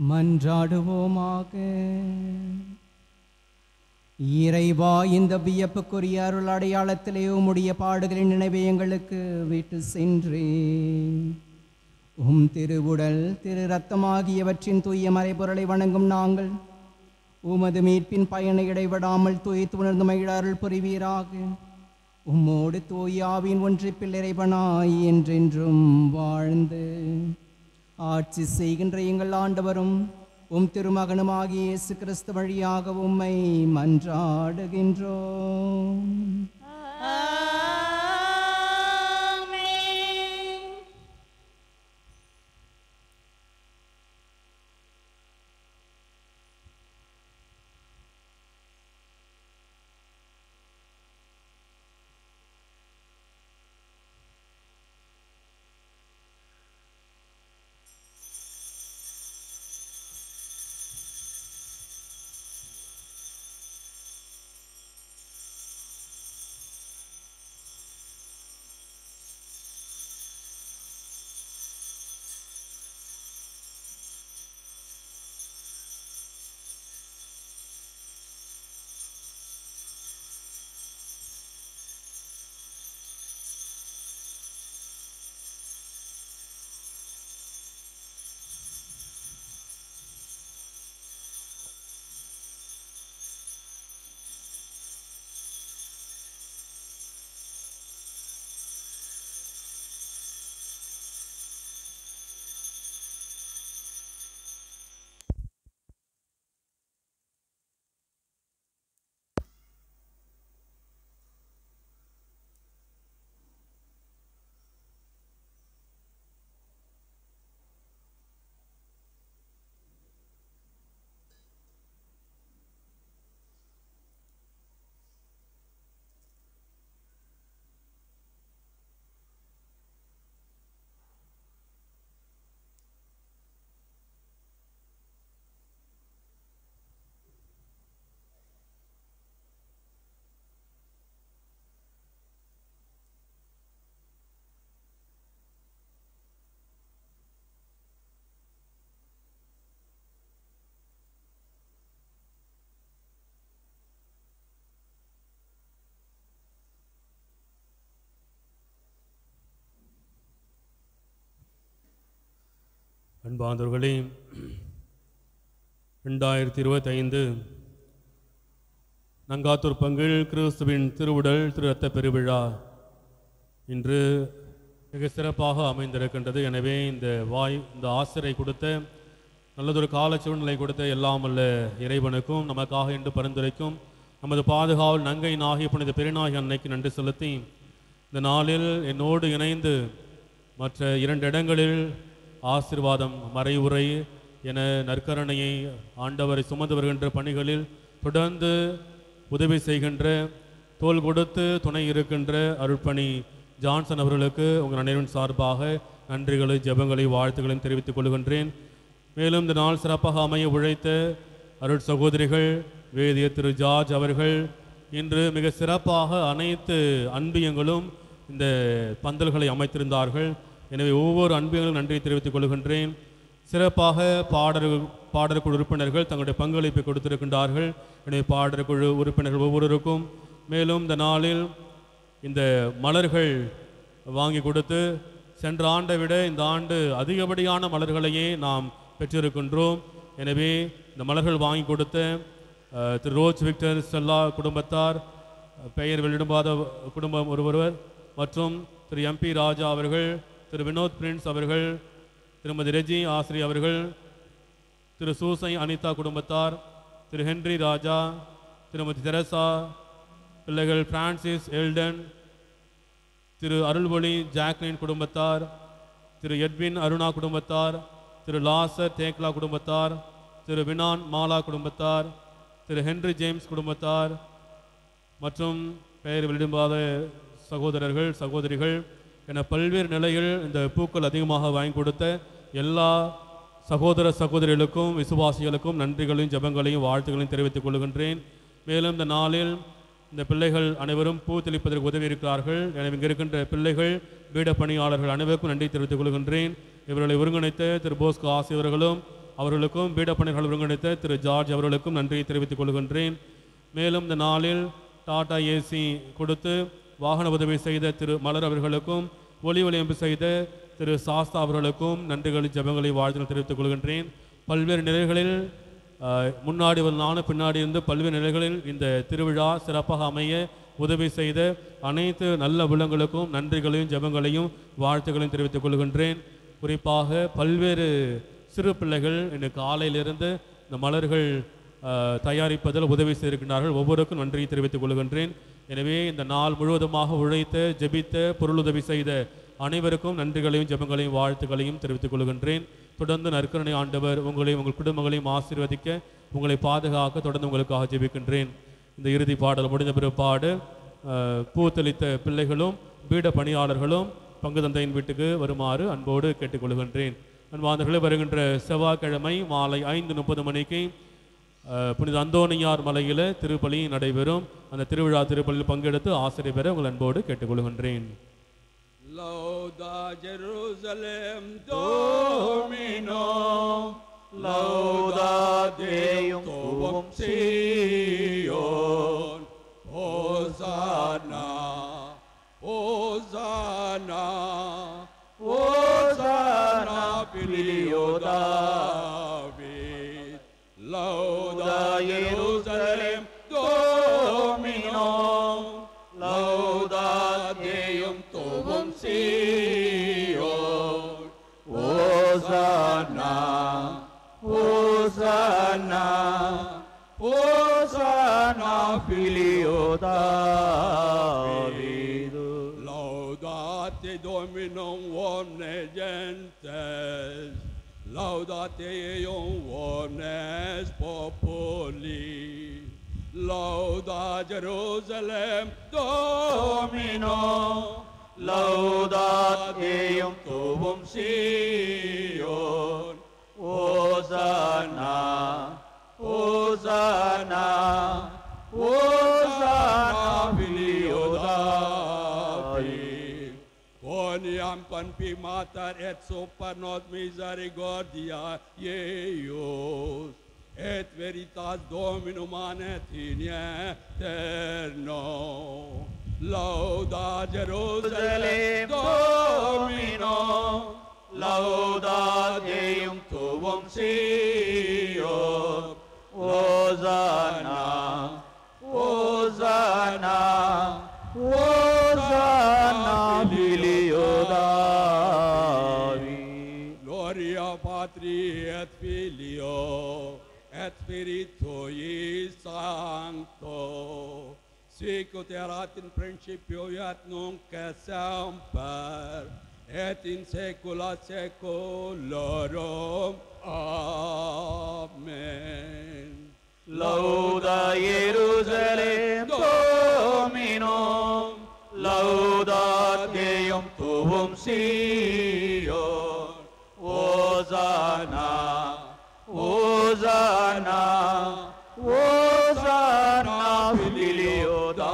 மன்றாடுவோமாக. இறைவா, இந்த வியப்புக்குரிய அருள் அடையாளத்திலே உம்முடைய பாடுகளின் நினைவை எங்களுக்கு விட்டு சென்றேன். உம் திருவுடல் திரு இரத்தமாகியவற்றின் தூய மறைபொருளை வணங்கும் நாங்கள் உமது மீட்பின் பயனை இடைவிடாமல் தூய்த்து உணர்ந்து மகிழ அருள் புரிவீராக. உம்மோடு தூய ஆவியின் ஒன்றிப்பில் இறைவனாய் என்றென்றும் வாழ்ந்து ஆட்சி செய்கின்ற எங்கள் ஆண்டவரும் உம் திருமகனுமாகிய இயேசு கிறிஸ்து வழியாக உம்மை மன்றாடுகின்றோம். ஆமென். அன்பார்ந்தவர்களே, 2025 நங்காத்தூர் பங்கில் கிறிஸ்துவின் திருவுடல் திரு இரத்த பெருவிழா இன்று மிக சிறப்பாக அமைந்திருக்கின்றது. எனவே இந்த ஆசிரை கொடுத்த நல்லதொரு கால சூழ்நிலை கொடுத்த எல்லாம் வல்ல இறைவனுக்கும் நமக்காக என்று பரிந்துரைக்கும் நமது பாதுகாவல் நங்கை நாகிய புனித பெருநாகி அன்னைக்கு நன்றி செலுத்தி, இந்த நாளில் என்னோடு இணைந்து மற்ற 2 இடங்களில் ஆசீர்வாதம் மறைவுரை என நற்கரணையை ஆண்டவரை சுமந்து வருகின்ற பணிகளில் தொடர்ந்து உதவி செய்கின்ற, தோள் கொடுத்து துணை இருக்கின்ற அருட்பணி ஜான்சன் அவர்களுக்கு உங்கள் அனைவரின் சார்பாக நன்றிகளை, ஜெபங்களை, வாழ்த்துக்களையும் தெரிவித்துக் கொள்கின்றேன். மேலும் இந்த நாள் சிறப்பாக அமைய உழைத்த அருட் சகோதரிகள் வேதிய திரு ஜார்ஜ் அவர்கள் இன்று மிக சிறப்பாக அனைத்து அன்பியங்களும் இந்த பந்தல்களை அமைத்திருந்தார்கள். எனவே ஒவ்வொரு அன்பியங்களும் நன்றியை தெரிவித்துக் கொள்கின்றேன். சிறப்பாக பாடற்குழு உறுப்பினர்கள் தங்களுடைய பங்களிப்பை கொடுத்திருக்கின்றார்கள். எனவே பாடற்குழு உறுப்பினர்கள் ஒவ்வொருவருக்கும், மேலும் இந்த நாளில் இந்த மலர்கள் வாங்கி கொடுத்து சென்ற ஆண்டை விட இந்த ஆண்டு அதிகப்படியான மலர்களையே நாம் பெற்றிருக்கின்றோம். எனவே இந்த மலர்கள் வாங்கி கொடுத்த திரு ரோஜ் விக்டர் ஸ்டெல்லா குடும்பத்தார், பெயர் வெளியிடாத குடும்பம் ஒருவர் மற்றும் திரு எம்பி ராஜா அவர்கள், திரு வினோத் பிரின்ஸ் அவர்கள், திருமதி ரெஜி ஆசிரி அவர்கள், திரு சூசை அனிதா குடும்பத்தார், திரு ஹென்றி ராஜா, திருமதி தெரசா பிள்ளைகள், பிரான்சிஸ் எல்டன், திரு அருள்வொளி ஜாக்லின் குடும்பத்தார், திரு எட்வின் அருணா குடும்பத்தார், திரு லாசர் தேக்லா குடும்பத்தார், திரு வினான் மாலா குடும்பத்தார், திரு ஹென்றி ஜேம்ஸ் குடும்பத்தார் மற்றும் பெயர் வெளியிடாத சகோதரர்கள் சகோதரிகள் என பல்வேறு நிலையில் இந்த பூக்கள் அதிகமாக வாங்கி கொடுத்த எல்லா சகோதர சகோதரிகளுக்கும் விசுவாசிகளுக்கும் நன்றிகளையும் ஜெபங்களையும் வாழ்த்துக்களையும் தெரிவித்துக் கொள்கின்றேன். மேலும் இந்த நாளில் இந்த பிள்ளைகள் அனைவரும் பூ தெளிப்பதற்கு உதவி இருக்கிறார்கள். எனவே இங்கே இருக்கின்ற பிள்ளைகள், பீட பணியாளர்கள் அனைவருக்கும் நன்றி தெரிவித்துக் கொள்கின்றேன். இவர்களை ஒருங்கிணைத்த திரு போஸ்கோ ஆசிரியர்களும் அவர்களுக்கும், பீட பணியாளர்கள் ஒருங்கிணைத்த திரு ஜார்ஜ் அவர்களுக்கும் நன்றியை தெரிவித்துக் கொள்கின்றேன். மேலும் இந்த நாளில் டாடா ஏசி கொடுத்து வாகன உதவி செய்த திரு மலர் அவர்களுக்கும் ஒளி ஒளியம்பு செய்த திரு சாஸ்தா அவர்களுக்கும் நன்றிகளை ஜெபங்களை வாழ்த்துக்கள் தெரிவித்துக் கொள்கின்றேன். பல்வேறு நிலைகளில் முன்னாடி நானும் பின்னாடி இருந்து பல்வேறு நிலைகளில் இந்த திருவிழா சிறப்பாக அமைய உதவி செய்த அனைத்து நல்ல உள்ளங்களுக்கும் நன்றிகளையும் ஜெபங்களையும் வாழ்த்துக்களையும் தெரிவித்துக் கொள்கின்றேன். குறிப்பாக பல்வேறு சிறு பிள்ளைகள் இன்று காலையிலிருந்து இந்த மலர்கள் தயாரிப்பதில் உதவி செய்திருக்கிறார்கள். ஒவ்வொருக்கும் நன்றியை தெரிவித்துக் கொள்கின்றேன். எனவே இந்த நாள் முழுவதுமாக உழைத்த ஜெபித்த பொருளுதவி செய்த அனைவருக்கும் நன்றிகளையும் ஜெபங்களையும் வாழ்த்துக்களையும் தெரிவித்துக் கொள்கின்றேன். தொடர்ந்து நற்கருணை ஆண்டவர் உங்களையும் உங்கள் குடும்பங்களையும் ஆசீர்வதிக்க உங்களை பாதுகாக்க தொடர்ந்து உங்களுக்காக ஜெபிக்கின்றேன். இந்த இறுதி பாடல் முடிந்த பிற்பாடு பூத்தளித்த பிள்ளைகளும் பீட பணியாளர்களும் பங்கு தந்தையின் வீட்டுக்கு வருமாறு அன்போடு கேட்டுக்கொள்கின்றேன். அன்பார்ந்தவர்களே, வருகின்ற செவ்வாய்க்கிழமை மாலை 5:30 மணிக்கு புனித அந்தோனியார் மலையில் திருப்பலி நடைபெறும். அந்த திருவிழா திருப்பலியில் பங்கெடுத்து ஆசிரியர் பெற உங்கள் அன்போடு கேட்டுக்கொள்கின்றேன். Lauda Jerusalem Domino, lauda Deum tuum Sion, Hosanna, Hosanna, Hosanna, Filio David, lauda Jerusalem Domino, lauda Deum tuum Sion, Hosanna, Hosanna, Hosanna, Filio David. Laudate Dominum omnes gentes, laudate Eum omnes populi, lauda Jerusalem Domino, laudat Eum tuum Sion, Hosanna, Hosanna, Hosanna, Filio David. Quoniam panpi mater et super nos misericordia eius, et veritas Dominum anet in aeterno. Lauda Jerusalem Domino, laudat Deum tuum Sion, Hosanna, Hosanna, Hosanna, Filio David. Gloria Patri et Filio et Spiritui Sancto, sicut erat in principio et nunc et semper, et in saecula saeculorum. Amen. Lauda Jerusalem Domino, laudat Deum tuum Sion, Hosanna, Hosanna, Hosanna, Filio David.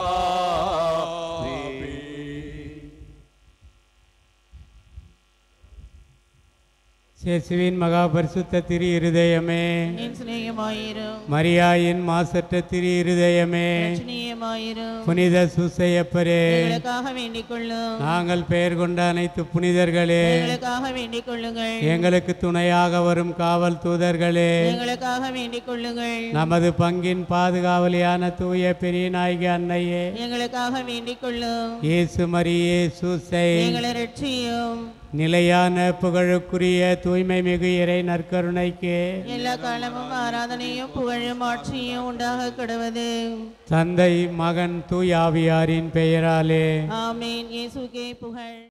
இயேசுவின் மகா பரிசுத்த திரு இருதயமே, என் சிநேகமாயிரும். மரியாயின் மாசற்ற திரு இருதயமே, ரட்சணியமாயிரும். புனித சூசையப்பரே, எங்களுக்காக வேண்டிக் கொள்ளும். நாங்கள் பெயர் கொண்ட அனைத்து புனிதர்களே, எங்களுக்காக வேண்டிக் கொள்ளுங்கள். எங்களுக்கு துணையாக வரும் காவல் தூதர்களே, எங்களுக்காக வேண்டிக் கொள்ளுங்கள். நமது பங்கின் பாதுகாவலியான தூய பெரிய நாயகி அன்னையே, எங்களுக்காக வேண்டிக் கொள்ளும். இயேசு மரியே சூசை, எங்களை ரட்சியும். நிலையான புகழுக்குரிய தூய்மை மிகு இறை நற்கருணைக்கு எல்லா காலமும் ஆராதனையும் புகழும் ஆட்சியும் உண்டாக கடவது. தந்தை மகன் தூய் ஆவியாரின் பெயராலே ஆமேன். இயேசுக்கே புகழ்.